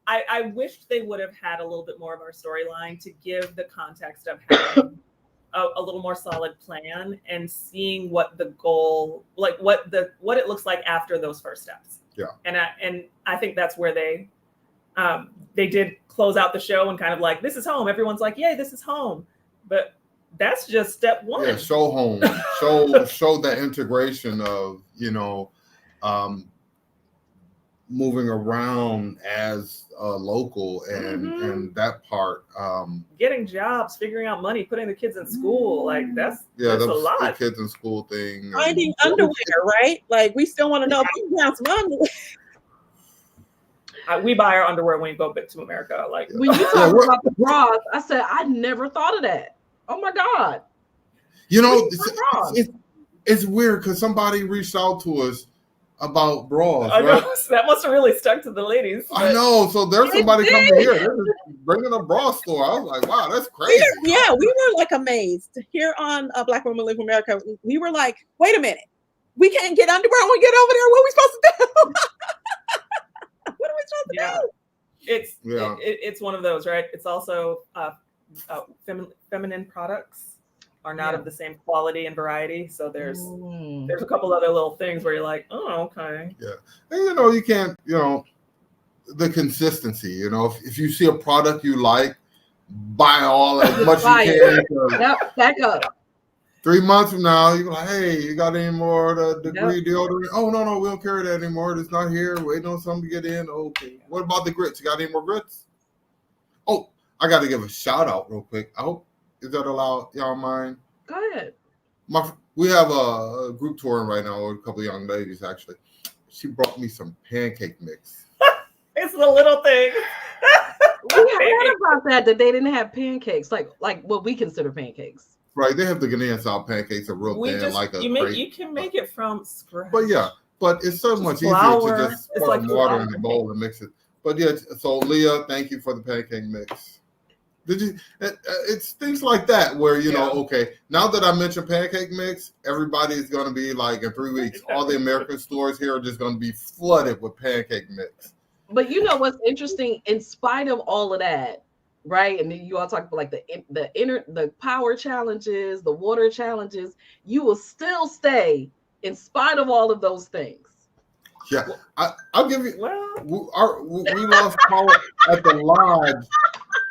I wished they would have had a little bit more of our storyline to give the context of having a little more solid plan and seeing what the goal, like what it looks like after those first steps. Yeah. And I think that's where they did close out the show and kind of like, this is home. Everyone's like, yay, this is home. But that's just step one. Yeah, show home. show the integration of, moving around as a local and that part. Getting jobs, figuring out money, putting the kids in school. Like that's a the lot. kids in school thing. Finding underwear, right? Like we still want to know if we can find some underwear. We buy our underwear when we go back to America. Like when you talk about the bras, I said I never thought of that. Oh my God! It's weird because somebody reached out to us about bras. I know right? that must have really stuck to the ladies. I know. So there's somebody coming here. They're just bringing a bra store. I was like, wow, that's crazy. We were like amazed here on Black Women Live America. We were like, wait a minute, we can't get underwear when we get over there. What are we supposed to do? What are we supposed to do? It's one of those, right? It's also feminine products are not of the same quality and variety. So there's a couple other little things where you're like, oh, okay. Yeah. And you can't, the consistency, if you see a product you like, buy all as much you can. Yep, back up. 3 months from now, you're like, hey, you got any more of the degree deodorant? Oh, no, we don't carry that anymore. It's not here. Waiting on something to get in. Okay. What about the grits? You got any more grits? Oh, I got to give a shout out real quick. I hope, is that allowed? Y'all mind? Go ahead. We have a group touring right now with a couple of young ladies, actually. She brought me some pancake mix. It's the little thing. We heard about that they didn't have pancakes, like what we consider pancakes. Right, they have the Ghanaian style pancakes, are real thin, like a you can make it from scratch. But it's so much easier to just pour water in the bowl and mix it. But yeah, so Leah, thank you for the pancake mix. Did you? It's things like that where okay, now that I mentioned pancake mix, everybody's going to be like in 3 weeks, all the American stores here are just going to be flooded with pancake mix. But what's interesting, in spite of all of that, right? And then you all talk about like the power challenges, the water challenges. You will still stay in spite of all of those things. Yeah, I'll give you. We lost power at the lodge.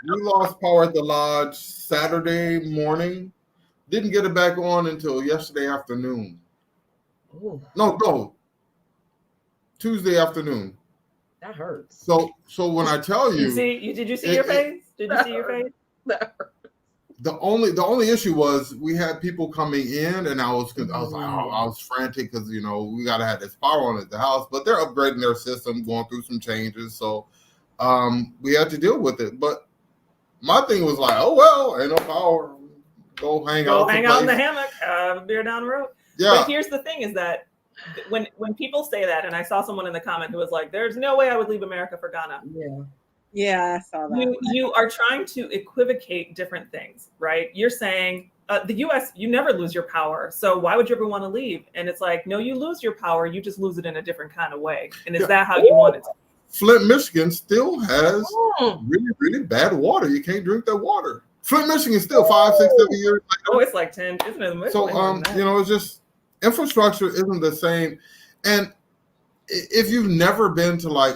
We lost power at the lodge Saturday morning. Didn't get it back on until yesterday afternoon. Ooh. No, Tuesday afternoon. That hurts. So when I tell you, did you see your face? Did you see your face? That hurts. The only issue was we had people coming in, and I was like, I was frantic because we gotta have this power on at the house, but they're upgrading their system, going through some changes, so we had to deal with it. But my thing was like, oh well, ain't no power. Go hang out in the hammock, beer down the road. Yeah. But here's the thing: is that when people say that, and I saw someone in the comment who was like, "There's no way I would leave America for Ghana." Yeah, I saw that. You are trying to equivocate different things, right? You're saying the U.S. you never lose your power, so why would you ever want to leave? And it's like, no, you lose your power, you just lose it in a different kind of way. And is that how you want it to? Flint, Michigan still has really, really bad water. You can't drink that water. Flint, Michigan still 5, 6, 7 years later. Oh, it's like 10, isn't it? So it's just infrastructure isn't the same. And if you've never been to like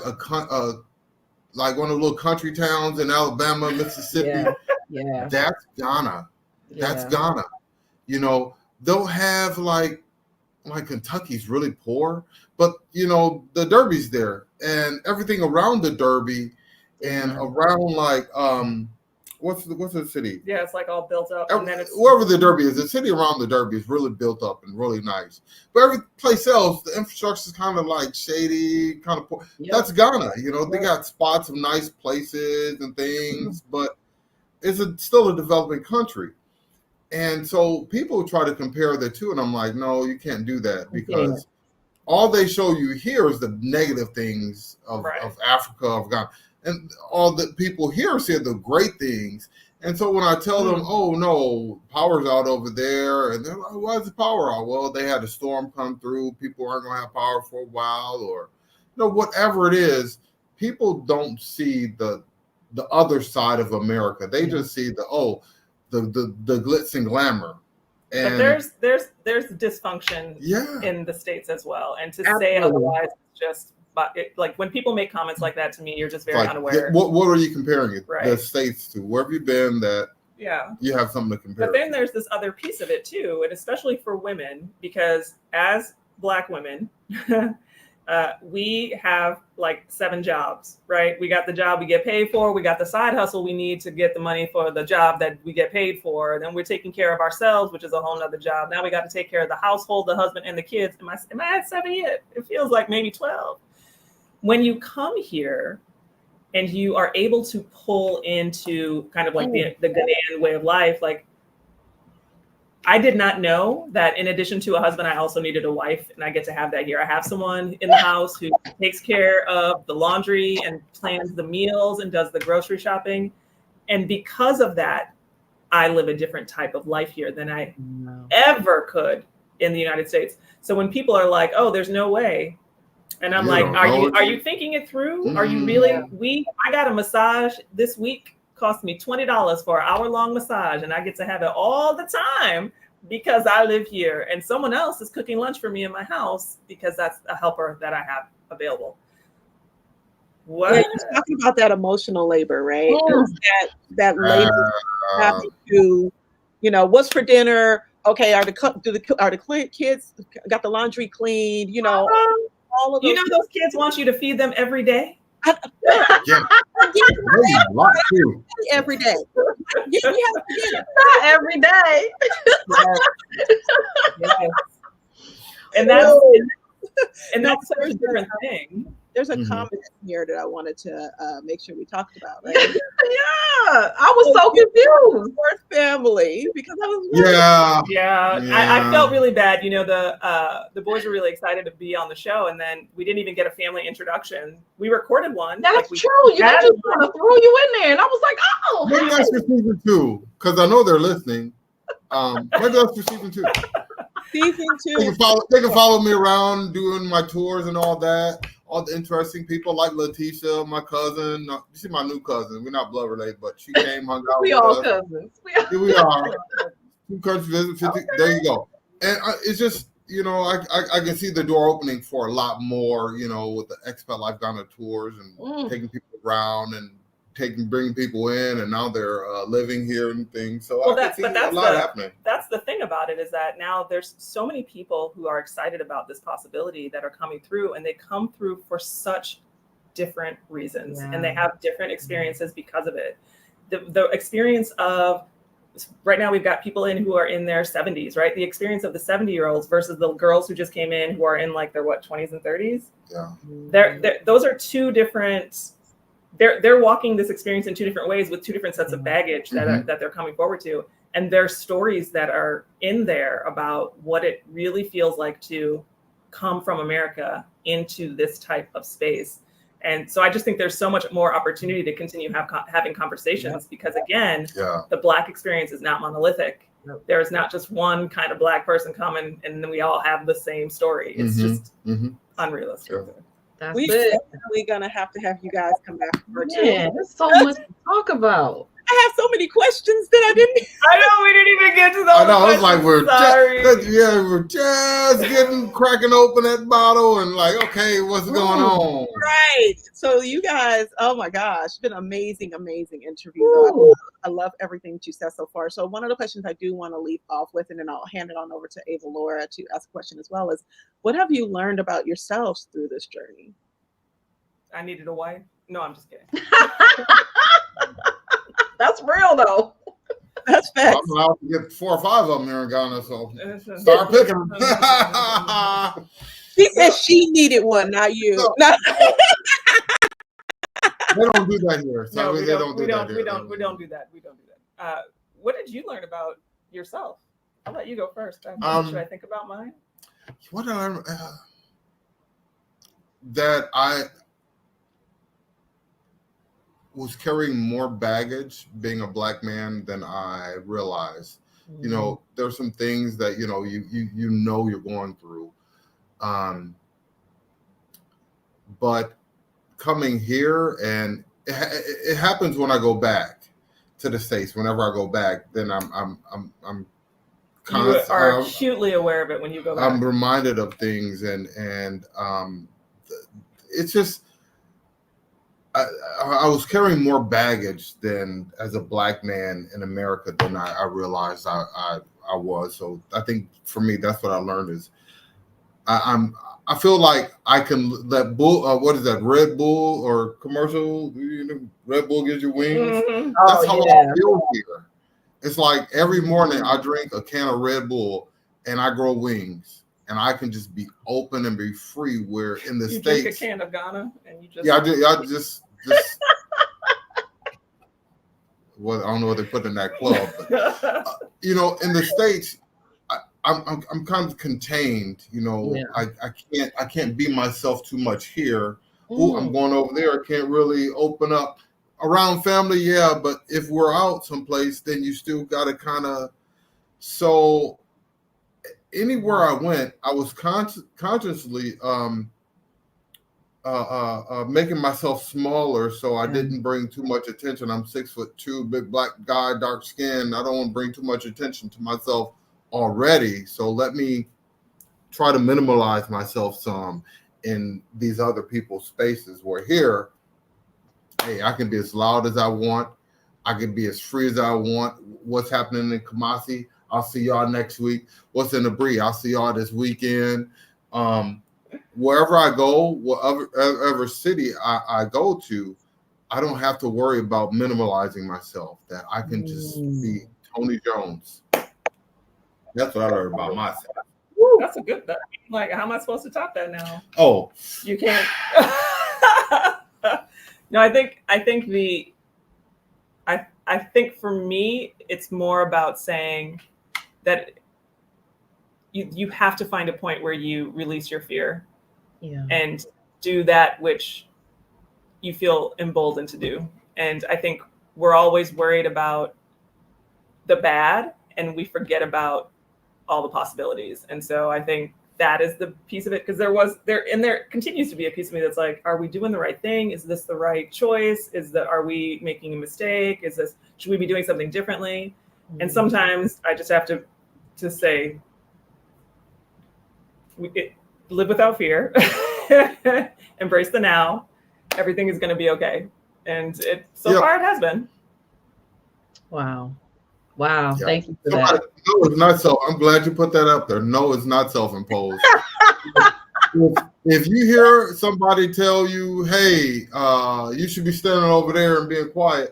like one of the little country towns in Alabama, Mississippi, that's Ghana. That's Ghana. They'll have like Kentucky's really poor, but the Derby's there and everything around the Derby and around like what's the city? Yeah, it's like all built up. And then it's wherever the Derby is, the city around the Derby is really built up and really nice. But every place else, the infrastructure is kind of like shady, kind of poor. Yep. That's Ghana. They got spots of nice places and things, but it's still a developing country. And so people try to compare the two, and I'm like, no, you can't do that because all they show you here is the negative things of Africa, of Ghana. And all the people here say the great things. And so when I tell them, oh no, power's out over there, and they're like, why is the power out? Well, they had a storm come through, people aren't gonna have power for a while, or whatever it is, people don't see the other side of America. They just see the glitz and glamour. But there's dysfunction in the States as well. And to say otherwise is just like when people make comments like that to me, you're just very unaware. What are you comparing it Right. the States to? Where have you been that you have something to compare? But then there's this other piece of it too, and especially for women, because as Black women, we have like 7 jobs, right? We got the job we get paid for. We got the side hustle we need to get the money for the job that we get paid for. Then we're taking care of ourselves, which is a whole nother job. Now we got to take care of the household, the husband, and the kids. Am I at 7 yet? It feels like maybe 12. When you come here and you are able to pull into kind of like the Ghanaian way of life, like I did not know that in addition to a husband, I also needed a wife, and I get to have that here. I have someone in the house who takes care of the laundry and plans the meals and does the grocery shopping. And because of that, I live a different type of life here than I ever could in the United States. So when people are like, oh, there's no way. And I'm like, are you thinking it through? Are you really? I got a massage this week, cost me $20 for an hour-long massage, and I get to have it all the time because I live here. And someone else is cooking lunch for me in my house because that's a helper that I have available. What? Yeah, you're talking about that emotional labor, right? That labor having to, what's for dinner? Okay, are the kids got the laundry cleaned? All of those. Those kids want you to feed them every day. Every day. Not every day. And that's such a different thing. There's a comment here that I wanted to make sure we talked about. Right? Yeah, I was so confused. First family, because I was I felt really bad. The boys were really excited to be on the show, and then we didn't even get a family introduction. We recorded one. That's true. You just want to throw you in there, and I was like, oh. Maybe that's for season 2, because I know they're listening. Maybe that's for season 2. Season 2. They can follow me around doing my tours and all that. All the interesting people like Letitia, my cousin. She's my new cousin. We're not blood related, but she came, hung out we with all us. Cousins. We are. 2 countries visit 50. Okay. There you go. And it's just, I can see the door opening for a lot more, with the Expat Life Ghana tours and taking people around and bringing people in, and now they're living here and things. So I can see a lot happening. That's the thing about it, is that now there's so many people who are excited about this possibility that are coming through, and they come through for such different reasons, and they have different experiences because of it. The experience of right now, we've got people in who are in their 70s, right? The experience of the 70-year-olds versus the girls who just came in who are in like their 20s and 30s. Yeah. Those are 2 different. They're walking this experience in 2 different ways with 2 different sets of baggage that they're coming forward to, and there's stories that are in there about what it really feels like to come from America into this type of space. And so I just think there's so much more opportunity to continue having conversations because, again, the Black experience is not monolithic. There is not just one kind of Black person coming and then we all have the same story. It's just unrealistic. We're definitely gonna have you guys come back for there's so much to talk about. I have so many questions that I didn't. I know we didn't even get to those. I know it's like we're just cracking open that bottle and like, okay, what's going on? Right. So you guys, oh my gosh, it's been amazing interview. I love everything that you said so far. So one of the questions I do want to leave off with, and then I'll hand it on over to Ava Laura to ask a question as well, is what have you learned about yourselves through this journey? I needed a wife. No, I'm just kidding. That's real though. That's facts. I'm allowed to get 4 or 5 of them here in Ghana, so start picking them. She said she needed one, not you. They don't do that here. No, we don't do that. We don't do that. What did you learn about yourself? I'll let you go first. Should I think about mine? What did I learn? That was carrying more baggage being a Black man than I realized. You know, there's some things that you know you're going through, but coming here, and it happens when I go back to the States. Whenever I go back, then I'm you are acutely aware of it when you go back. I'm reminded of things, and it's just I was carrying more baggage than as a Black man in America than I realized I was. So I think for me, that's what I learned is I feel like I can let what is that, Red Bull or commercial? You know, Red Bull gives you wings. Mm-hmm. That's how I feel here. It's like every morning I drink a can of Red Bull and I grow wings, and I can just be open and be free. Where in the States, drink a can of Ghana and you just I just well, I don't know what they put in that club, but you know, in the States, I'm kind of contained. You know, I can't be myself too much here. Ooh, I'm going over there. I can't really open up around family. Yeah, but if we're out someplace, then you still got to kind of. So anywhere I went, I was consciously making myself smaller so I didn't bring too much attention. I'm 6'2", big Black guy, dark skin. I don't want to bring too much attention to myself already. So let me try to minimalize myself some in these other people's spaces. Where here, hey, I can be as loud as I want. I can be as free as I want. What's happening in Kumasi? I'll see y'all next week. What's in the Bree? I'll see y'all this weekend. Wherever I go, whatever city I go to, I don't have to worry about minimalizing myself. That I can just be Tony Jones. That's what I learned about myself. That's a good. Like, how am I supposed to top that now? Oh, you can't. No, I think for me, it's more about saying that you have to find a point where you release your fear and do that which you feel emboldened to do. And I think we're always worried about the bad and we forget about all the possibilities. And so I think that is the piece of it, because there continues to be a piece of me that's like, are we doing the right thing? Is this the right choice? Are we making a mistake? Should we be doing something differently? And sometimes I just have to say, live without fear, embrace the now. Everything is going to be okay. And so far it has been. Wow. Yeah. Thank you for that. No, it's not I'm glad you put that up there. No, it's not self-imposed. If you hear somebody tell you, hey, you should be standing over there and being quiet,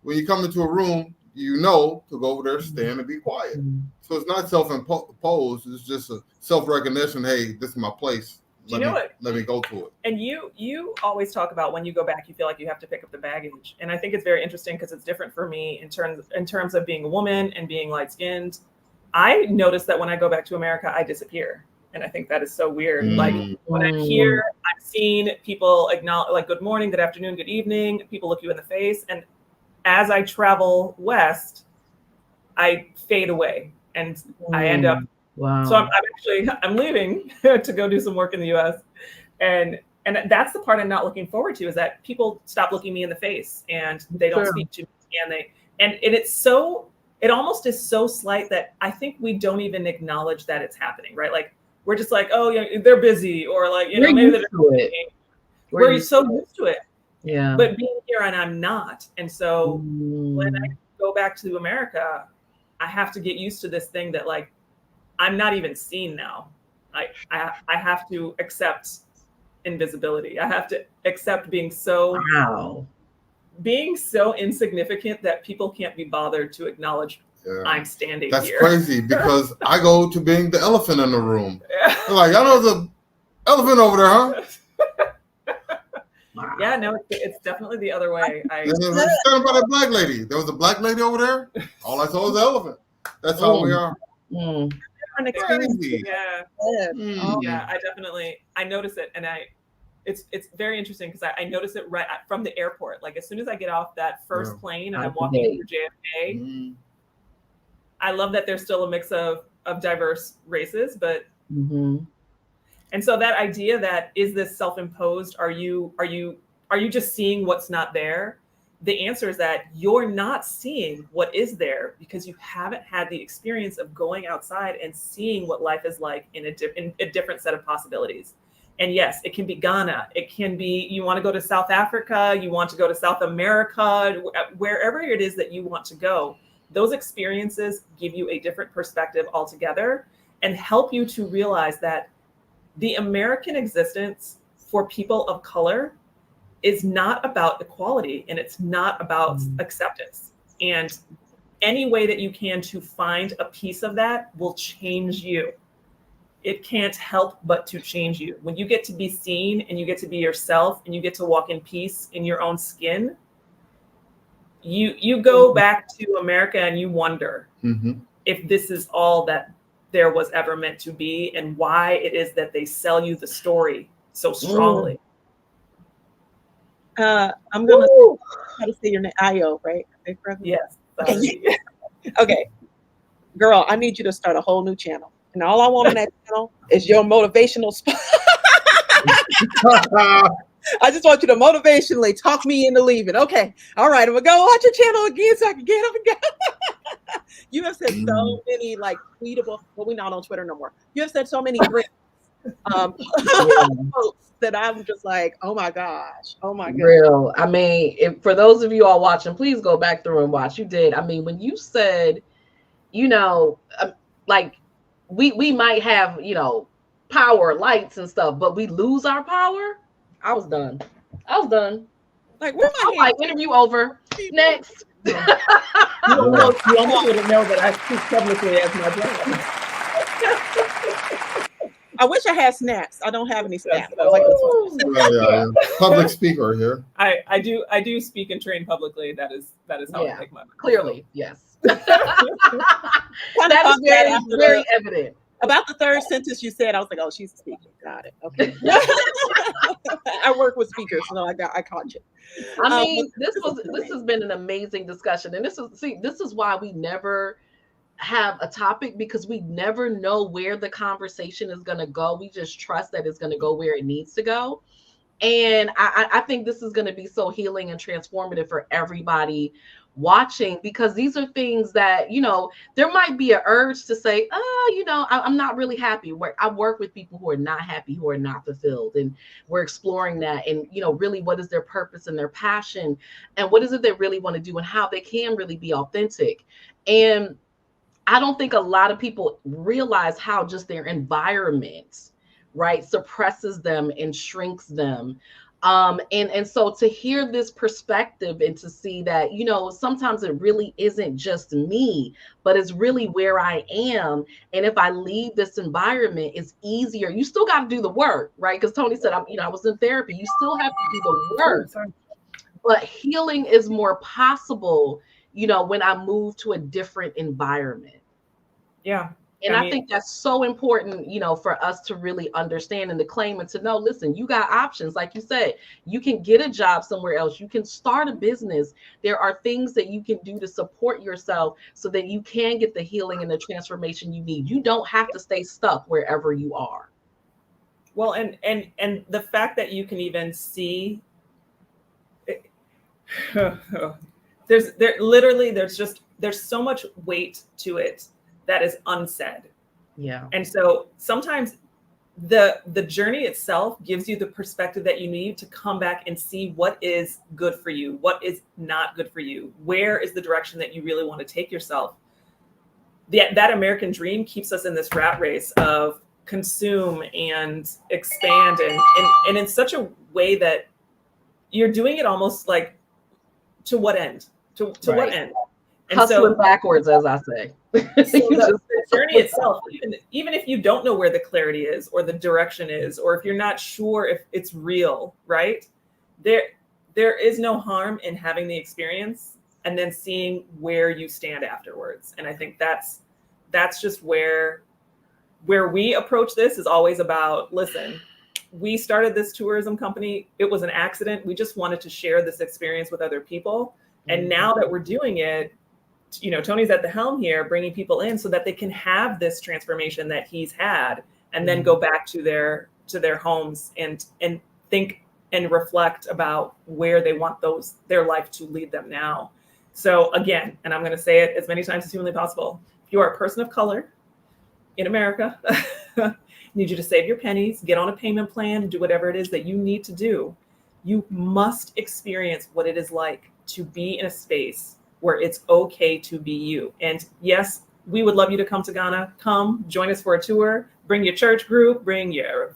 when you come into a room, you know to go over there, stand and be quiet. So it's not self-imposed. It's just a self-recognition. Hey, this is my place. Let me go to it. And you always talk about when you go back, you feel like you have to pick up the baggage. And I think it's very interesting because it's different for me in terms of being a woman and being light-skinned. I notice that when I go back to America, I disappear. And I think that is so weird. Like when I'm here, I've seen people acknowledge, like, good morning, good afternoon, good evening. People look you in the face. And as I travel west, I fade away and I end up. Wow. So I'm leaving to go do some work in the U.S. And that's the part I'm not looking forward to, is that people stop looking me in the face and they don't speak to me, and it almost is so slight that I think we don't even acknowledge that it's happening, right? Like we're just like, oh yeah, they're busy, or like, maybe they're we're so used to it. Yeah. But being here and I'm not. And so when I go back to America, I have to get used to this thing that, like, I'm not even seen now. I have to accept invisibility. I have to accept being so insignificant that people can't be bothered to acknowledge I'm standing That's here. That's crazy, because I go to being the elephant in the room. They're like, I know there's an elephant over there, huh? Yeah, no, it's definitely the other way. Talking about that Black lady. There was a Black lady over there. All I saw was the elephant. That's how we are. Different experience. Yeah. Yeah, I notice it, and it's very interesting because I noticed it right from the airport. Like as soon as I get off that first plane and I'm Out the walking gate. through JFK, I love that there's still a mix of diverse races, but and so that idea that is this self-imposed? Are you just seeing what's not there? The answer is that you're not seeing what is there because you haven't had the experience of going outside and seeing what life is like in a different set of possibilities. And yes, it can be Ghana. It can be, you want to go to South Africa, you want to go to South America, wherever it is that you want to go. Those experiences give you a different perspective altogether and help you to realize that the American existence for people of color is not about equality and it's not about acceptance. And any way that you can to find a piece of that will change you. It can't help but to change you. When you get to be seen and you get to be yourself and you get to walk in peace in your own skin, you go back to America and you wonder if this is all that there was ever meant to be and why it is that they sell you the story so strongly. I'm gonna say, how to say your name, Ayo, right? Yes. Okay. Okay, girl, I need you to start a whole new channel, and all I want on that channel is your motivational spot. I just want you to motivationally talk me into leaving. Okay, all right, I'm gonna go watch your channel again so I can get up and go. You have said so many like tweetable. Well, we're not on Twitter no more. You have said so many great quotes that I'm just like, oh my gosh, oh my god. Real. I mean, for those of you all watching, please go back through and watch. You did. I mean, when you said, you know, like we might have, you know, power, lights and stuff, but we lose our power. I was done. Like, where I'm like, interview over. Next. You almost wouldn't know that I speak publicly as my brother. I wish I had snaps. I don't have any snaps. Public speaker here. I do speak and train publicly. That is how I make my money. Clearly, yes. That is very evident. About the third sentence you said, I was like, oh, she's speaking. Got it. Okay. I work with speakers, so I caught you. I mean, this has been an amazing discussion. And this is why we never have a topic, because we never know where the conversation is going to go. We just trust that it's going to go where it needs to go. And I think this is going to be so healing and transformative for everybody watching, because these are things that, you know, there might be an urge to say, oh, you know, I'm not really happy. I work with people who are not happy, who are not fulfilled, and we're exploring that. And, you know, really, what is their purpose and their passion, and what is it they really want to do, and how they can really be authentic. And I don't think a lot of people realize how just their environment, right, suppresses them and shrinks them. And so to hear this perspective and to see that, you know, sometimes it really isn't just me, but it's really where I am. And if I leave this environment, it's easier. You still got to do the work, right? Because Tony said, I was in therapy. You still have to do the work, but healing is more possible, you know, when I move to a different environment. Yeah. And I think that's so important, you know, for us to really understand and to claim and to know, listen, you got options. Like you said, you can get a job somewhere else. You can start a business. There are things that you can do to support yourself so that you can get the healing and the transformation you need. You don't have to stay stuck wherever you are. Well, and the fact that you can even see there's so much weight to it that is unsaid. Yeah. And so sometimes the journey itself gives you the perspective that you need to come back and see what is good for you, what is not good for you, where is the direction that you really want to take yourself. That American dream keeps us in this rat race of consume and expand and in such a way that you're doing it almost like to what end? To what end? And hustling backwards, as I say. So the journey itself, even if you don't know where the clarity is or the direction is, or if you're not sure if it's real, right? There is no harm in having the experience and then seeing where you stand afterwards. And I think that's just where we approach this is always about, listen, we started this tourism company. It was an accident. We just wanted to share this experience with other people. And now that we're doing it, Tony's at the helm here, bringing people in so that they can have this transformation that he's had, and then go back to their homes and think and reflect about where they want their life to lead them now. So again, and I'm going to say it as many times as humanly possible, if you are a person of color in America, I need you to save your pennies, get on a payment plan, do whatever it is that you need to do. You must experience what it is like to be in a space where it's okay to be you. And yes, we would love you to come to Ghana. Come join us for a tour. Bring your church group, bring your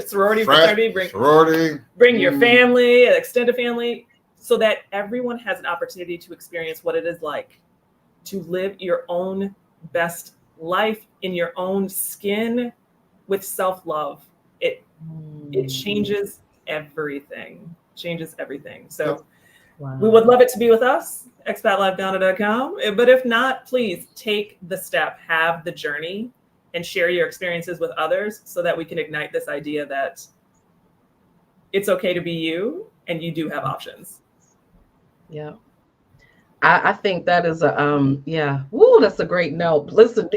sorority, fraternity, bring your family, extended family, so that everyone has an opportunity to experience what it is like to live your own best life in your own skin with self-love. It changes everything. So we would love it to be with us, expatlifeghana.com. But if not, please take the step, have the journey, and share your experiences with others so that we can ignite this idea that it's okay to be you and you do have options. Yeah. I think that is woo, that's a great note. Listen,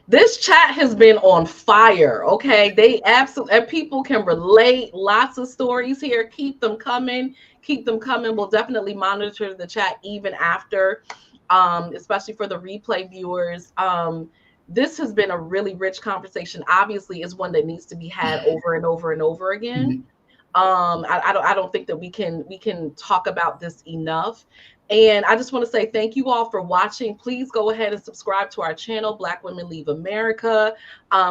this chat has been on fire. Okay. They absolutely, people can relate, lots of stories here. Keep them coming. We'll definitely monitor the chat even after, especially for the replay viewers. This has been a really rich conversation. Obviously, is one that needs to be had over and over and over again. I don't think that we can talk about this enough. And I just want to say thank you all for watching. Please go ahead and subscribe to our channel, Black Women Leave America.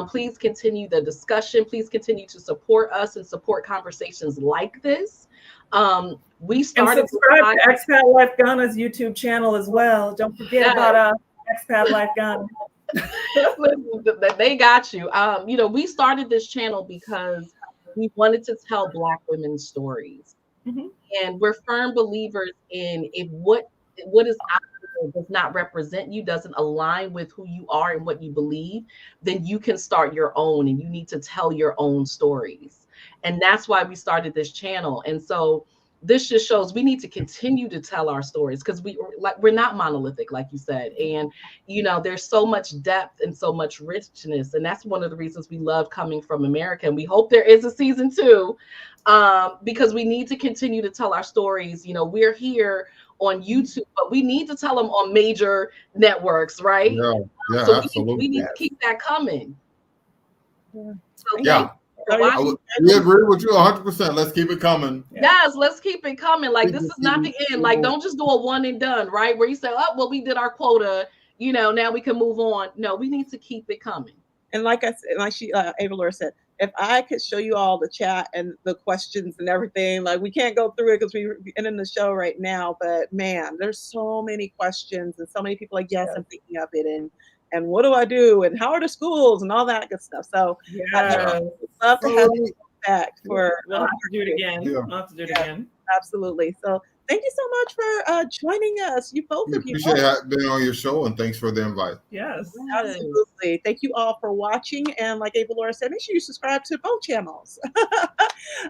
Please continue the discussion. Please continue to support us and support conversations like this. We started and subscribe to Expat Life Ghana's YouTube channel as well. Don't forget about Expat Life Ghana. They got you. We started this channel because we wanted to tell Black women's stories. And we're firm believers in if what is out there does not represent you, doesn't align with who you are and what you believe, then you can start your own, and you need to tell your own stories. And that's why we started this channel. And so this just shows we need to continue to tell our stories, because we're not monolithic, like you said. And there's so much depth and so much richness, and that's one of the reasons we love coming from America. And we hope there is a season 2, because we need to continue to tell our stories. We're here on YouTube, but we need to tell them on major networks, right? Yeah, so absolutely. We need to keep that coming. So we agree with you 100%. Let's keep it coming. Yes, let's keep it coming. Like, this is not the end. Like, don't just do a one and done, right? Where you say, oh, well, we did our quota, now we can move on. No, we need to keep it coming. And like I said, like Ava Laura said, if I could show you all the chat and the questions and everything, like, we can't go through it because we're ending the show right now. But man, there's so many questions and so many people like, yes, I'm thinking of it. And what do I do? And how are the schools and all that good stuff? So I'd love to have you back for. We'll have to do it again. Yeah. We'll have to do it again. Absolutely. So thank you so much for joining us. You both of you. Appreciate being on your show, and thanks for the invite. Yes. Absolutely. Thank you all for watching. And like Ava Laura said, make sure you subscribe to both channels.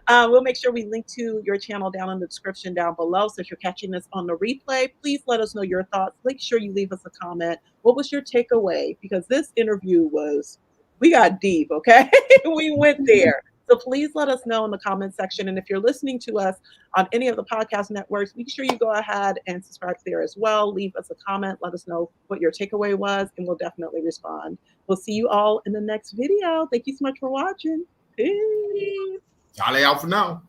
We'll make sure we link to your channel down in the description down below. So if you're catching this on the replay, please let us know your thoughts. Make sure you leave us a comment. What was your takeaway? Because this interview we got deep, okay? We went there. So please let us know in the comment section. And if you're listening to us on any of the podcast networks, make sure you go ahead and subscribe there as well. Leave us a comment. Let us know what your takeaway was, and we'll definitely respond. We'll see you all in the next video. Thank you so much for watching. Peace. Charlie out for now.